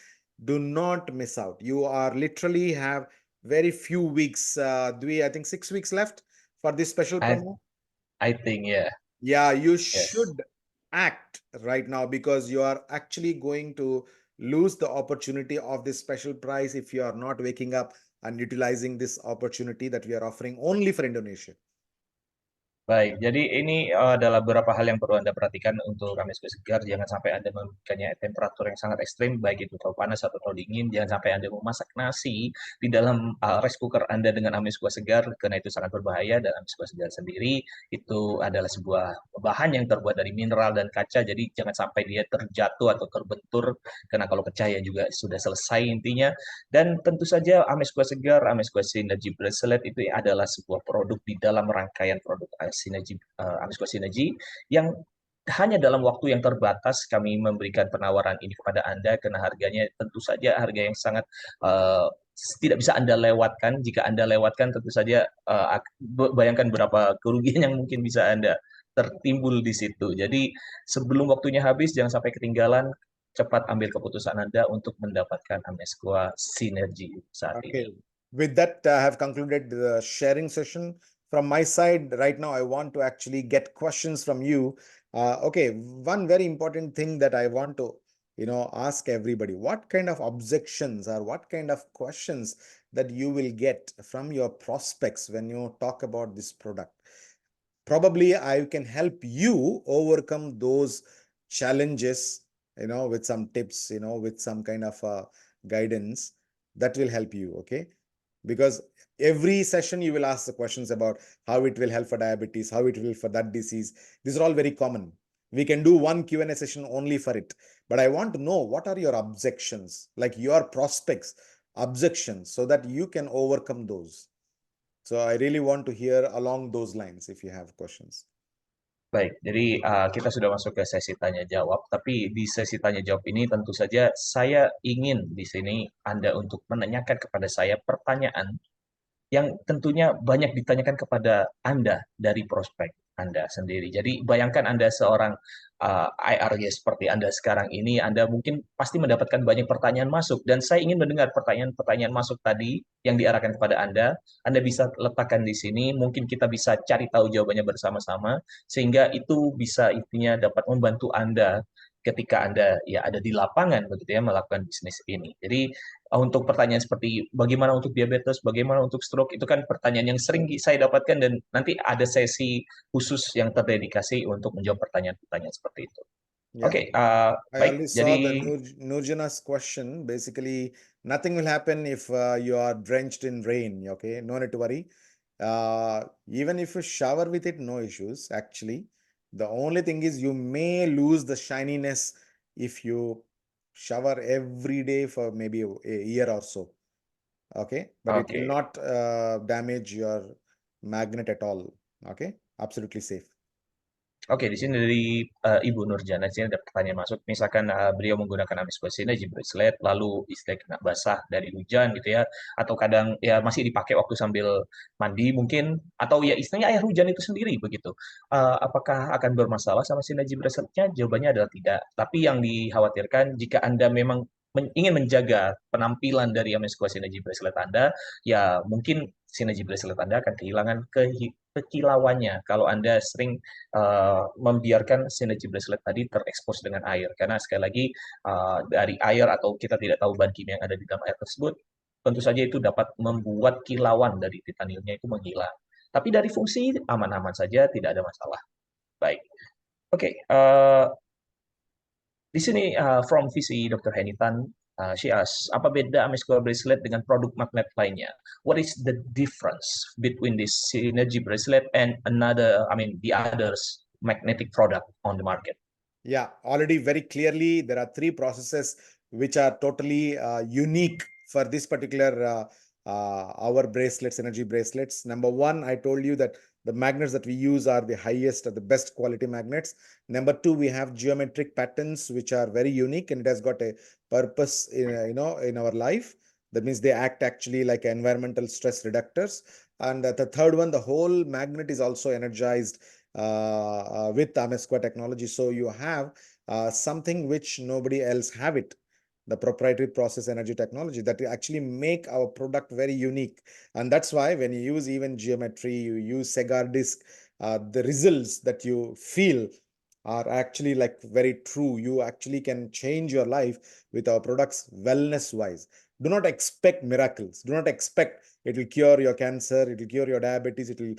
Do not miss out. You are literally have very few weeks, I think 6 weeks left for this special promo. I think, yeah. Yeah, you should act right now, because you are actually going to lose the opportunity of this special price if you are not waking up and utilizing this opportunity that we are offering only for Indonesia. Baik, jadi ini adalah beberapa hal yang perlu Anda perhatikan untuk Amesqua Segar. Jangan sampai Anda memberikannya temperatur yang sangat ekstrim, baik itu terlalu panas atau terlalu dingin. Jangan sampai Anda memasak nasi di dalam rice cooker Anda dengan Amesqua Segar, karena itu sangat berbahaya. Dan Amesqua Segar sendiri itu adalah sebuah bahan yang terbuat dari mineral dan kaca, jadi jangan sampai dia terjatuh atau terbentur, karena kalau pecah ya juga sudah selesai intinya. Dan tentu saja Amesqua Segar, Amesqua Synergy Bracelet itu adalah sebuah produk di dalam rangkaian produk Amesqua Synergy yang hanya dalam waktu yang terbatas kami memberikan penawaran ini kepada Anda, karena harganya tentu saja harga yang sangat tidak bisa Anda lewatkan. Jika Anda lewatkan, tentu saja bayangkan berapa kerugian yang mungkin bisa Anda tertimbul di situ. Jadi sebelum waktunya habis, jangan sampai ketinggalan. Cepat ambil keputusan Anda untuk mendapatkan Amesqua Synergy saat Okay. ini. With that, I have concluded the sharing session. From my side, right now, I want to actually get questions from you. Okay, one very important thing that I want to, ask everybody, what kind of objections or what kind of questions that you will get from your prospects when you talk about this product? Probably I can help you overcome those challenges, with some tips, with some kind of guidance that will help you. Okay, because every session you will ask the questions about how it will help for diabetes, how it will for that disease. These are all very common. We can do one Q&A session only for it, but I want to know what are your objections, like your prospects objections, so that you can overcome those. So I really want to hear along those lines if you have questions. Baik, jadi kita sudah masuk ke sesi tanya jawab, tapi di sesi tanya jawab ini tentu saja saya ingin di sini Anda untuk menanyakan kepada saya pertanyaan yang tentunya banyak ditanyakan kepada Anda dari prospek Anda sendiri. Jadi bayangkan Anda seorang IRY seperti Anda sekarang ini, Anda mungkin pasti mendapatkan banyak pertanyaan masuk, dan saya ingin mendengar pertanyaan-pertanyaan masuk tadi yang diarahkan kepada Anda. Anda bisa letakkan di sini, mungkin kita bisa cari tahu jawabannya bersama-sama, sehingga itu bisa intinya dapat membantu Anda ketika Anda ya ada di lapangan begitu ya melakukan bisnis ini. Jadi untuk pertanyaan seperti bagaimana untuk diabetes, bagaimana untuk stroke, itu kan pertanyaan yang sering saya dapatkan, dan nanti ada sesi khusus yang terdedikasi untuk menjawab pertanyaan-pertanyaan seperti itu. Yeah. Oke, I baik. already saw the Jadi Nurjana's question. Basically, nothing will happen if you are drenched in rain. Okay, no need to worry. Even if you shower with it, no issues. Actually, the only thing is you may lose the shininess if you shower every day for maybe a year or so. Okay, but it will oke. not damage your magnet at all. Okay, absolutely safe. Oke, di sini dari Ibu Nurjana, di sini ada pertanyaan masuk. Misalkan beliau menggunakan Amesqua Synergy bracelet, lalu istilahnya kena basah dari hujan gitu ya, atau kadang ya masih dipakai waktu sambil mandi mungkin, atau ya istilahnya air hujan itu sendiri begitu. Apakah akan bermasalah sama Synergy braceletnya? Jawabannya adalah tidak. Tapi yang dikhawatirkan jika Anda memang ingin menjaga penampilan dari Amesqua Synergy bracelet Anda, ya mungkin Synergy bracelet Anda akan kehilangan kekilauannya kalau Anda sering membiarkan Synergy bracelet tadi terekspos dengan air, karena sekali lagi dari air atau kita tidak tahu bahan kimia yang ada di dalam air tersebut, tentu saja itu dapat membuat kilauan dari titaniumnya itu menghilang. Tapi dari fungsi aman-aman saja, tidak ada masalah. Baik, oke. Di sini from visi Dr. Henitan, she asks, apa beda Amesqua bracelet dengan produk magnet lainnya? What is the difference between this Synergy bracelet and the others magnetic product on the market? Yeah, already very clearly, there are three processes which are totally unique for this particular our bracelets, energy bracelets. Number one, I told you that the magnets that we use are the highest or the best quality magnets. Number two, we have geometric patterns which are very unique, and it has got a purpose in in our life. That means they act actually like environmental stress reductors. And the third one, the whole magnet is also energized with Amesqua technology. So you have something which nobody else have it, the proprietary process energy technology that actually make our product very unique. And that's why when you use even geometry, you use Segar disc, the results that you feel are actually like very true. You actually can change your life with our products wellness wise. Do not expect miracles. Do not expect it will cure your cancer, it will cure your diabetes, it will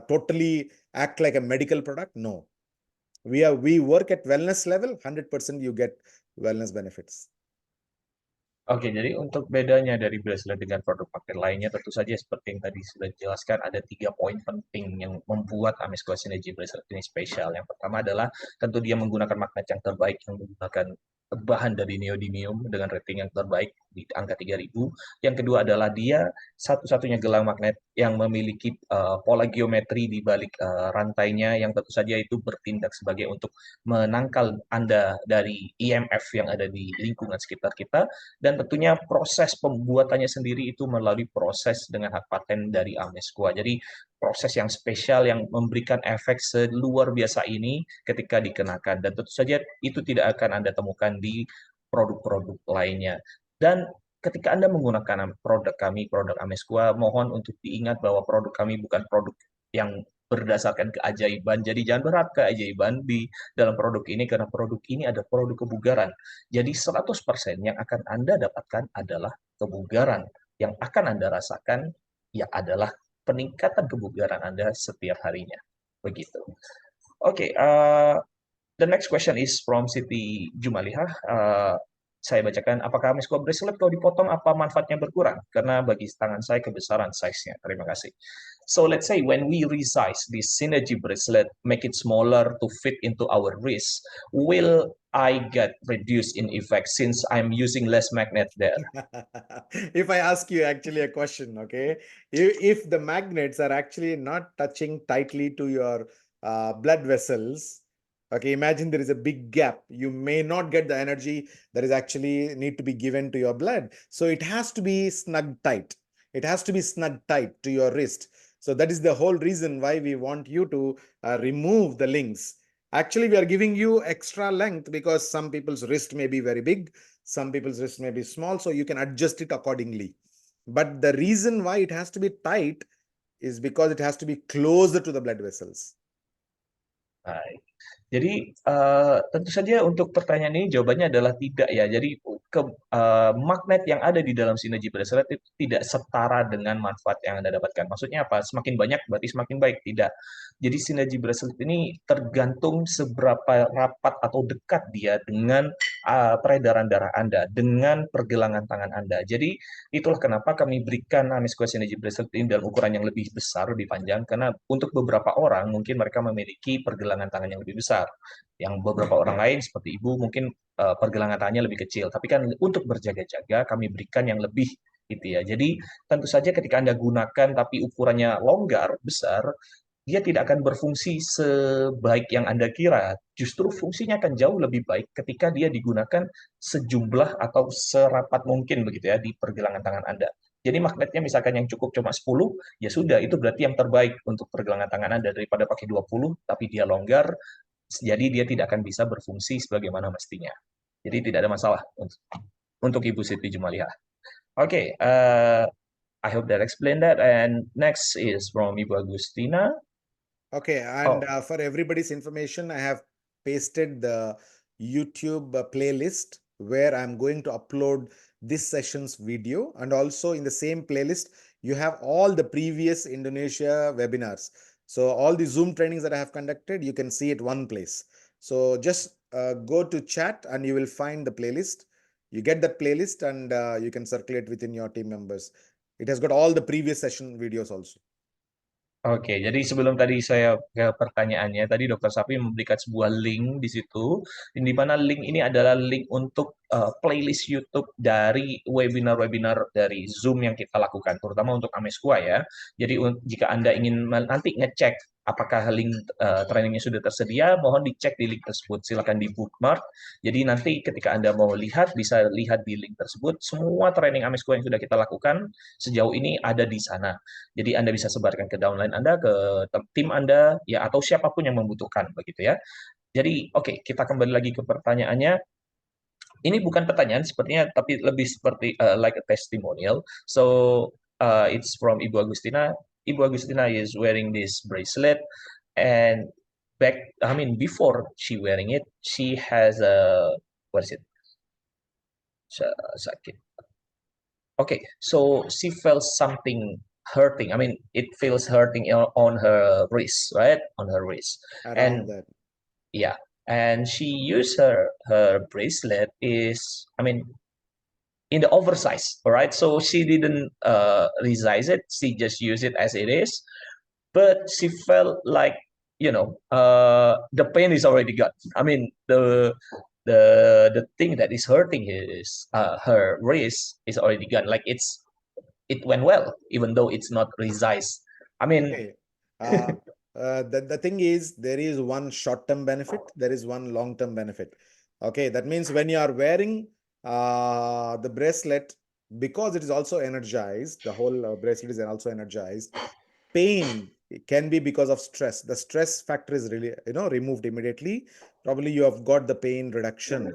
totally act like a medical product. No, we work at wellness level. 100% you get wellness benefits. Oke, jadi untuk bedanya dari bracelet dengan produk magnet lainnya, tentu saja seperti yang tadi sudah dijelaskan, ada 3 poin penting yang membuat Amesqua Synergy bracelet ini spesial. Yang pertama adalah tentu dia menggunakan magnet yang terbaik, yang menggunakan bahan dari neodymium dengan rating yang terbaik di angka 3000. Yang kedua adalah dia satu-satunya gelang magnet yang memiliki pola geometri di balik rantainya yang tentu saja itu bertindak sebagai untuk menangkal Anda dari IMF yang ada di lingkungan sekitar kita, dan tentunya proses pembuatannya sendiri itu melalui proses dengan hak paten dari Amesqua. Jadi proses yang spesial yang memberikan efek seluar biasa ini ketika dikenakan, dan tentu saja itu tidak akan Anda temukan di produk-produk lainnya. Dan ketika Anda menggunakan produk kami, produk Amesqua, mohon untuk diingat bahwa produk kami bukan produk yang berdasarkan keajaiban. Jadi jangan berharap keajaiban di dalam produk ini, karena produk ini ada produk kebugaran. Jadi 100% yang akan Anda dapatkan adalah kebugaran. Yang akan Anda rasakan ya adalah peningkatan kebugaran Anda setiap harinya. Begitu. Oke, the next question is from Siti Jumaliha. Saya bacakan, apakah Amesqua bracelet kalau dipotong apa manfaatnya berkurang? Karena bagi tangan saya kebesaran size-nya. Terima kasih. So let's say when we resize this Synergy bracelet, make it smaller to fit into our wrist, will I get reduced in effect since I'm using less magnet there? If I ask you actually a question, okay, if the magnets are actually not touching tightly to your blood vessels, okay, imagine there is a big gap, you may not get the energy that is actually need to be given to your blood. So it has to be snug tight. It has to be snug tight to your wrist. So that is the whole reason why we want you to remove the links. Actually, we are giving you extra length because some people's wrist may be very big, some people's wrist may be small, so you can adjust it accordingly. But the reason why it has to be tight is because it has to be closer to the blood vessels. Baik. Jadi tentu saja untuk pertanyaan ini jawabannya adalah tidak ya. Jadi magnet yang ada di dalam Synergy bracelet itu tidak setara dengan manfaat yang Anda dapatkan. Maksudnya apa? Semakin banyak berarti semakin baik? Tidak. Jadi Synergy bracelet ini tergantung seberapa rapat atau dekat dia dengan peredaran darah Anda, dengan pergelangan tangan Anda. Jadi itulah kenapa kami berikan Amesqua Synergy bracelet ini dalam ukuran yang lebih besar, lebih panjang, karena untuk beberapa orang mungkin mereka memiliki pergelangan tangan yang lebih besar. Yang beberapa orang lain seperti ibu mungkin pergelangan tangannya lebih kecil. Tapi kan untuk berjaga-jaga kami berikan yang lebih gitu ya. Jadi tentu saja ketika Anda gunakan tapi ukurannya longgar, besar, dia tidak akan berfungsi sebaik yang Anda kira. Justru fungsinya akan jauh lebih baik ketika dia digunakan sejumlah atau serapat mungkin begitu ya di pergelangan tangan Anda. Jadi magnetnya misalkan yang cukup cuma 10, ya sudah itu berarti yang terbaik untuk pergelangan tangan Anda daripada pakai 20 tapi dia longgar, jadi dia tidak akan bisa berfungsi sebagaimana mestinya. Jadi tidak ada masalah untuk Ibu Siti Jumaliha. Okay, I hope that explained that. And next is from Ibu Agustina. Okay, and for everybody's information, I have pasted the YouTube playlist where I'm going to upload this session's video, and also in the same playlist you have all the previous Indonesia webinars. So all the Zoom trainings that I have conducted, you can see it one place. So just go to chat and you will find the playlist. You get that playlist and you can circulate within your team members. It has got all the previous session videos also. Oke, jadi sebelum tadi saya ke pertanyaannya, tadi Dr. Sapi memberikan sebuah link di situ, di mana link ini adalah link untuk playlist YouTube dari webinar-webinar dari Zoom yang kita lakukan, terutama untuk Amesqua ya. Jadi jika Anda ingin nanti ngecek apakah link trainingnya sudah tersedia, mohon dicek di link tersebut. Silakan di bookmark. Jadi nanti ketika Anda mau lihat, bisa lihat di link tersebut. Semua training Amesqua yang sudah kita lakukan sejauh ini ada di sana. Jadi Anda bisa sebarkan ke downline Anda, ke tim Anda, ya atau siapapun yang membutuhkan, begitu ya. Jadi, oke, kita kembali lagi ke pertanyaannya. Ini bukan pertanyaan sepertinya, tapi lebih seperti like a testimonial. So, it's from Ibu Agustina. Ibu Agustina is wearing this bracelet, and before she wearing it, she has a, what is it? Sakit. Okay, so she felt something hurting. I mean, it feels hurting on her wrist, right? On her wrist. Around that. Yeah, and she used her bracelet is, in the oversize, all right? So she didn't resize it. She just used it as it is. But she felt like, the pain is already gone. I mean, the thing that is hurting her wrist is already gone. Like it went well, even though it's not resized. I mean, Okay. Uh, the thing is, there is one short-term benefit, there is one long-term benefit. Okay, that means when you are wearing the bracelet, because it is also energized, the whole bracelet is also energized. Pain can be because of stress. The stress factor is really, removed immediately. Probably you have got the pain reduction,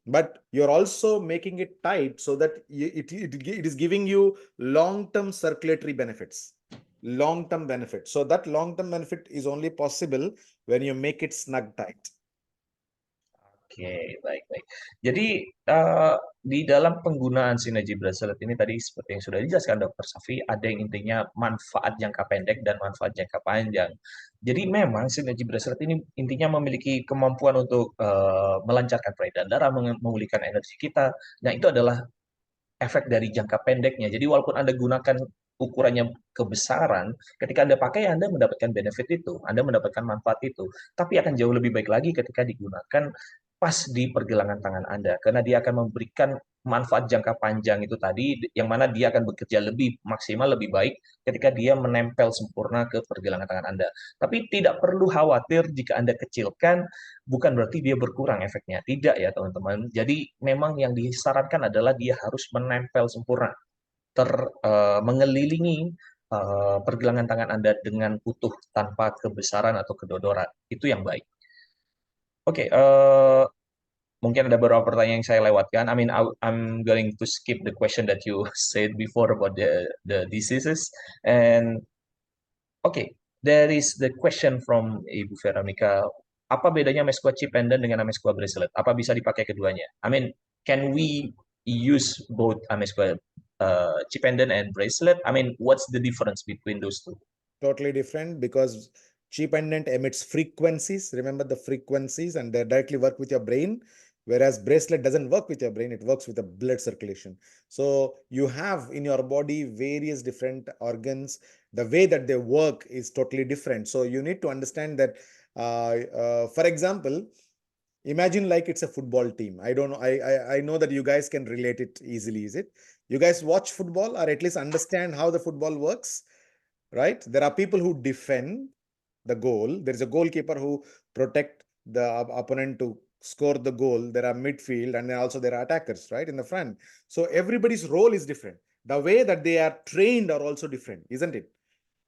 but you're also making it tight so that it is giving you long-term circulatory benefits. Long-term benefit. So that long-term benefit is only possible when you make it snug tight. oke, baik-baik. Jadi di dalam penggunaan Synergy Bracelet ini tadi seperti yang sudah dijelaskan Dokter Safi, ada yang intinya manfaat jangka pendek dan manfaat jangka panjang. Jadi memang Synergy Bracelet ini intinya memiliki kemampuan untuk melancarkan peredaran darah, memulihkan energi kita. Nah, itu adalah efek dari jangka pendeknya. Jadi walaupun Anda gunakan ukurannya kebesaran, ketika Anda pakai Anda mendapatkan benefit itu, Anda mendapatkan manfaat itu. Tapi akan jauh lebih baik lagi ketika digunakan pas di pergelangan tangan Anda, karena dia akan memberikan manfaat jangka panjang itu tadi, yang mana dia akan bekerja lebih maksimal, lebih baik ketika dia menempel sempurna ke pergelangan tangan Anda. Tapi tidak perlu khawatir jika Anda kecilkan, bukan berarti dia berkurang efeknya. Tidak ya teman-teman. Jadi memang yang disarankan adalah dia harus menempel sempurna, mengelilingi pergelangan tangan Anda dengan utuh tanpa kebesaran atau kedodoran. Itu yang baik. Oke, mungkin ada beberapa pertanyaan yang saya lewatkan. I mean, I'm going to skip the question that you said before about the diseases. And okay, there is the question from Ibu Veronica. Apa bedanya Amesqua chip pendant dengan Amesqua bracelet? Apa bisa dipakai keduanya? I mean, can we use both Amesqua chip pendant and bracelet? I mean, what's the difference between those two? Totally different, because chip pendant emits frequencies. Remember the frequencies, and they directly work with your brain. Whereas bracelet doesn't work with your brain, it works with the blood circulation. So you have in your body various different organs. The way that they work is totally different. So you need to understand that, for example, imagine like it's a football team. I don't know. I know that you guys can relate it easily. Is it? You guys watch football, or at least understand how the football works, right? There are people who defend the goal. There is a goalkeeper who protect the opponent to score the goal. There are midfield, and then also there are attackers, right, in the front. So everybody's role is different. The way that they are trained are also different, isn't it?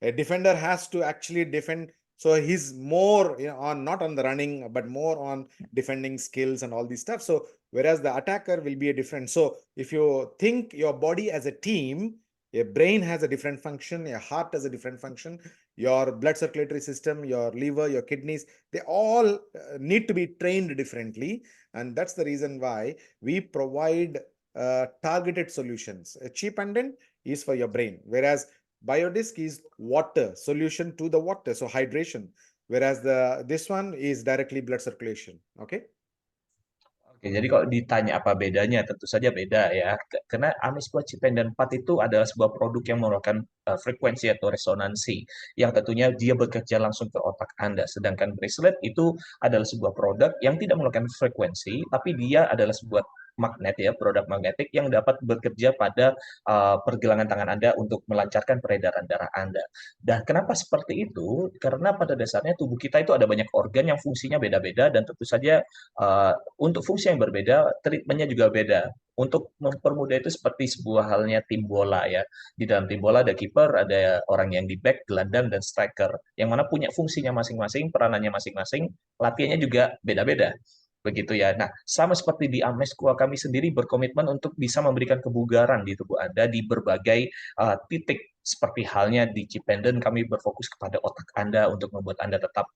A defender has to actually defend. So he's more on, not on the running, but more on defending skills and all these stuff. So whereas the attacker will be a different. So if you think your body as a team, a brain has a different function, a heart has a different function, your blood circulatory system, your liver, your kidneys, they all need to be trained differently. And that's the reason why we provide targeted solutions. A chip pendant is for your brain, whereas Biodisc is water, solution to the water, so hydration. Whereas this one is directly blood circulation. Okay. Oke, jadi kalau ditanya apa bedanya, tentu saja beda ya. Karena Amesqua chip pendant 4 itu adalah sebuah produk yang mengeluarkan frekuensi atau resonansi, yang tentunya dia bekerja langsung ke otak Anda. Sedangkan bracelet itu adalah sebuah produk yang tidak mengeluarkan frekuensi, tapi dia adalah sebuah magnet ya, produk magnetik yang dapat bekerja pada pergelangan tangan Anda untuk melancarkan peredaran darah Anda. Dan kenapa seperti itu? Karena pada dasarnya tubuh kita itu ada banyak organ yang fungsinya beda-beda, dan tentu saja untuk fungsi yang berbeda, treatmentnya juga beda. Untuk mempermudah itu seperti sebuah halnya tim bola ya. Di dalam tim bola ada kiper, ada orang yang di back, gelandang, dan striker. Yang mana punya fungsinya masing-masing, peranannya masing-masing, latihannya juga beda-beda. Begitu ya. Nah, sama seperti di Amesqua, kami sendiri berkomitmen untuk bisa memberikan kebugaran di tubuh Anda di berbagai titik. Seperti halnya di chip pendant, kami berfokus kepada otak Anda untuk membuat Anda tetap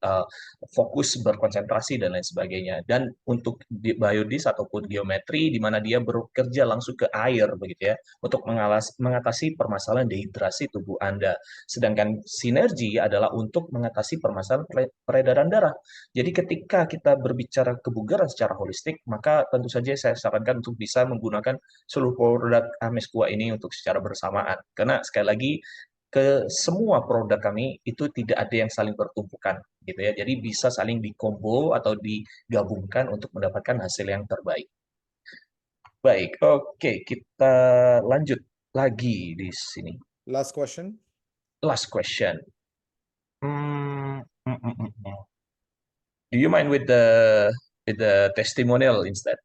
fokus, berkonsentrasi, dan lain sebagainya. Dan untuk di biodis ataupun geometri, di mana dia bekerja langsung ke air, begitu ya, untuk mengatasi permasalahan dehidrasi tubuh Anda. Sedangkan sinergi adalah untuk mengatasi permasalahan peredaran darah. Jadi ketika kita berbicara kebugaran secara holistik, maka tentu saja saya sarankan untuk bisa menggunakan seluruh produk Amesqua ini untuk secara bersamaan. Karena sekali lagi, ke semua produk kami itu tidak ada yang saling bertumpukan gitu ya. Jadi bisa saling dikombo atau digabungkan untuk mendapatkan hasil yang terbaik. Baik, oke, kita lanjut lagi di sini. Last question. Last question. Hmm, mm, mm, mm, mm. Do you mind with the testimonial instead?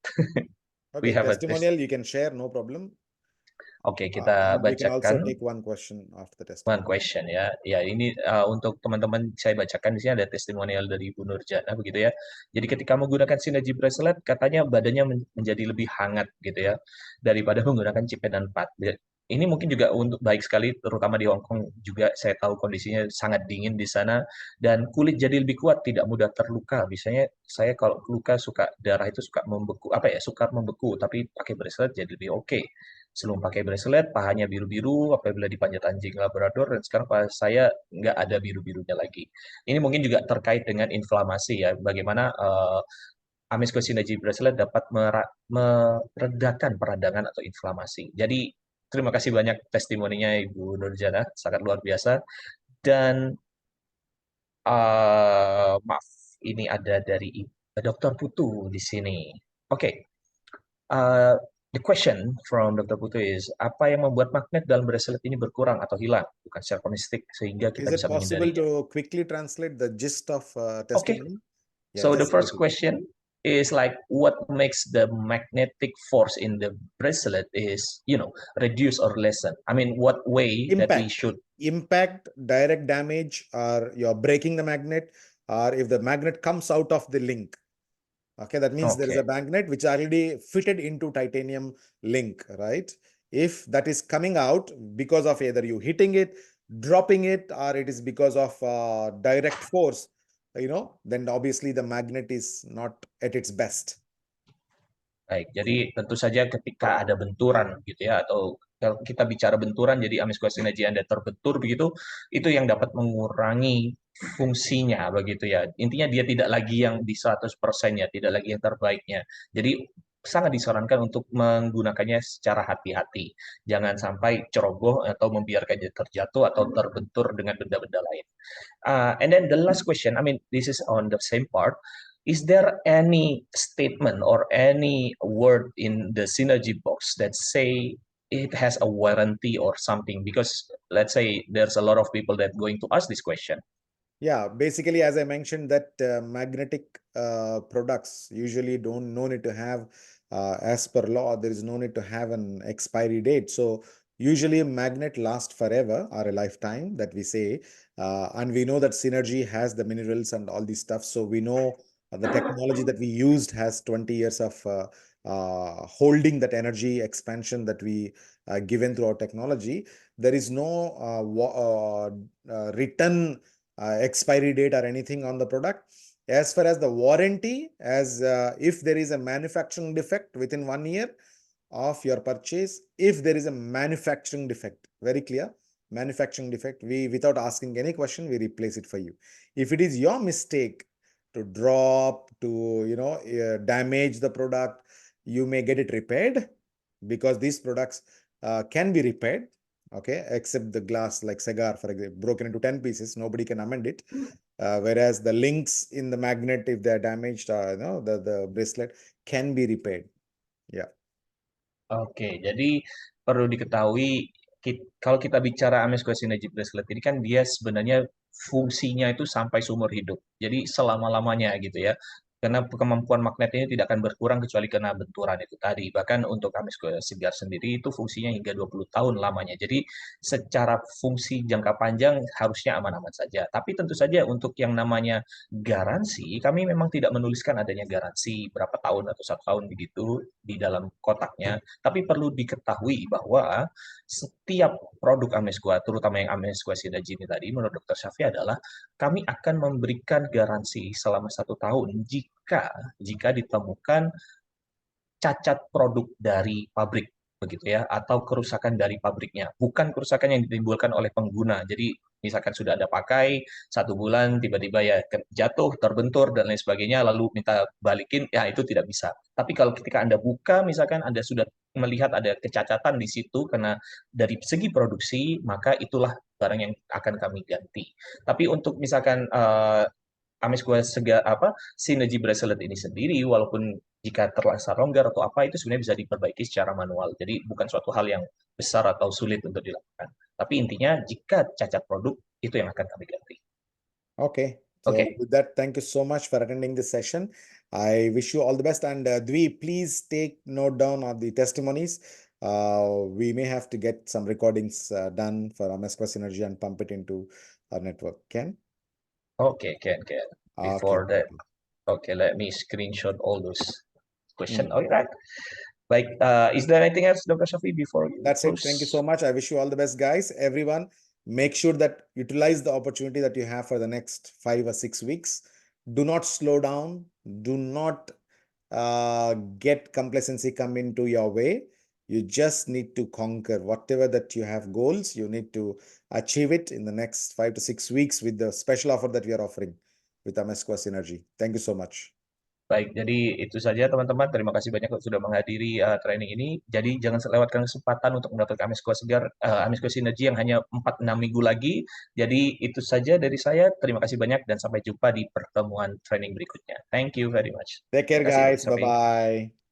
We Okay, have a testimonial you can share, no problem. Oke, kita And we can also bacakan take one question after the one testimonial. question ya. Ya, ini untuk teman-teman saya bacakan di sini ada testimonial dari Bu Nurjana begitu ya. Jadi ketika menggunakan Synergy Bracelet katanya badannya menjadi lebih hangat gitu ya daripada menggunakan Cipedan 4. Ini mungkin juga untuk baik sekali terutama di Hong Kong juga saya tahu kondisinya sangat dingin di sana dan kulit jadi lebih kuat, tidak mudah terluka. Biasanya saya kalau luka suka darah itu suka membeku, apa ya, suka membeku, tapi pakai bracelet jadi lebih oke. Sebelum pakai bracelet, pahanya biru-biru apabila dipanjat anjing Labrador, dan sekarang paha saya nggak ada biru-birunya lagi. Ini mungkin juga terkait dengan inflamasi ya, bagaimana Amesco Synergy Bracelet dapat meredakan peradangan atau inflamasi. Jadi terima kasih banyak testimoninya Ibu Nurjana, sangat luar biasa. Dan maaf, ini ada dari Dr. Putu di sini. Oke, the question from Dr. Putu is, apa yang membuat magnet dalam bracelet ini berkurang atau hilang, bukan secara kognitif, sehingga kita Is it bisa possible menghindarinya? to quickly translate the gist of Okay, testimony? Yeah, so the just a first little bit. question is like, what makes the magnetic force in the bracelet is, reduce or lessen? I mean, what way that we Impact. should? Impact, direct damage, or you're breaking the magnet, or if the magnet comes out of the link. Okay, that means there is Okay. a magnet which already fitted into titanium link, right? If that is coming out because of either you hitting it, dropping it, or it is because of direct force, then obviously the magnet is not at its best. Baik, jadi tentu saja ketika ada benturan gitu ya, atau kalau kita bicara benturan, jadi Amish Synergy Anda terbentur begitu, itu yang dapat mengurangi fungsinya begitu ya. Intinya dia tidak lagi yang di 100% ya, tidak lagi yang terbaiknya. Jadi sangat disarankan untuk menggunakannya secara hati-hati. Jangan sampai ceroboh atau membiarkannya terjatuh atau terbentur dengan benda-benda lain. And then the last question, I mean, this is on the same part. Is there any statement or any word in the Synergy box that say it has a warranty or something? Because let's say there's a lot of people that going to ask this question. Yeah, basically, as I mentioned, that magnetic products usually no need to have, as per law, there is no need to have an expiry date. So usually a magnet lasts forever or a lifetime that we say. And we know that Synergy has the minerals and all this stuff. So we know the technology that we used has 20 years of holding that energy expansion that we given through our technology. There is no written expiry date or anything on the product. As far as the warranty, as if there is a manufacturing defect within 1 year of your purchase, if there is a manufacturing defect, very clear, manufacturing defect, we, without asking any question, we replace it for you. If it is your mistake to drop, to damage the product, you may get it repaired, because these products can be repaired. Okay, except the glass, like cigar, for example, broken into 10 pieces, nobody can amend it. Whereas the links in the magnet, if they're damaged, the bracelet can be repaired. Yeah. Oke, jadi perlu diketahui kalau kita bicara Amesco Synergy Bracelet ini kan dia sebenarnya fungsinya itu sampai seumur hidup. Jadi selama-lamanya gitu ya. Karena kemampuan magnet ini tidak akan berkurang kecuali kena benturan itu tadi. Bahkan untuk Amesco Cigar sendiri itu fungsinya hingga 20 tahun lamanya. Jadi secara fungsi jangka panjang harusnya aman-aman saja. Tapi tentu saja untuk yang namanya garansi, kami memang tidak menuliskan adanya garansi berapa tahun atau 1 tahun begitu di dalam kotaknya. Tapi perlu diketahui bahwa setiap produk Amesqua, terutama yang Amesqua Synergy ini tadi, menurut Dr. Syafi adalah kami akan memberikan garansi selama 1 tahun jika ditemukan cacat produk dari pabrik begitu ya, atau kerusakan dari pabriknya, bukan kerusakan yang ditimbulkan oleh pengguna. Jadi misalkan sudah ada pakai 1 bulan tiba-tiba ya jatuh, terbentur dan lain sebagainya, lalu minta balikin, ya itu tidak bisa. Tapi kalau ketika Anda buka, misalkan Anda sudah melihat ada kecacatan di situ karena dari segi produksi, maka itulah barang yang akan kami ganti. Tapi untuk misalkan Amesquare Synergy Bracelet ini sendiri, walaupun jika terasa longgar atau apa, itu sebenarnya bisa diperbaiki secara manual. Jadi bukan suatu hal yang besar atau sulit untuk dilakukan. Tapi intinya jika cacat produk, itu yang akan kami ganti. Okay. So Okay. with that, thank you so much for attending this session. I wish you all the best. And Dwi, please take note down of the testimonies. We may have to get some recordings done for Amesquare Synergy and pump it into our network. Ken? Okay, Ken. Before Okay. that, okay, let me screenshot all those questions. Mm. All right. Baik, is there anything else, Dr. Shafi, before you That's it. close? Thank you so much. I wish you all the best, guys. Everyone, make sure that utilize the opportunity that you have for the next 5 or 6 weeks. Do not slow down. Do not get complacency come into your way. You just need to conquer whatever that you have goals. You need to achieve it in the next 5 to 6 weeks with the special offer that we are offering with Amesquare Synergy. Thank you so much. Baik, jadi itu saja teman-teman. Terima kasih banyak sudah menghadiri training ini. Jadi jangan lewatkan kesempatan untuk mendapatkan Amesquare Synergy yang hanya 4-6 minggu lagi. Jadi itu saja dari saya. Terima kasih banyak dan sampai jumpa di pertemuan training berikutnya. Thank you very much. Take care, Terima kasih, Dr. guys. Shafi. Bye-bye.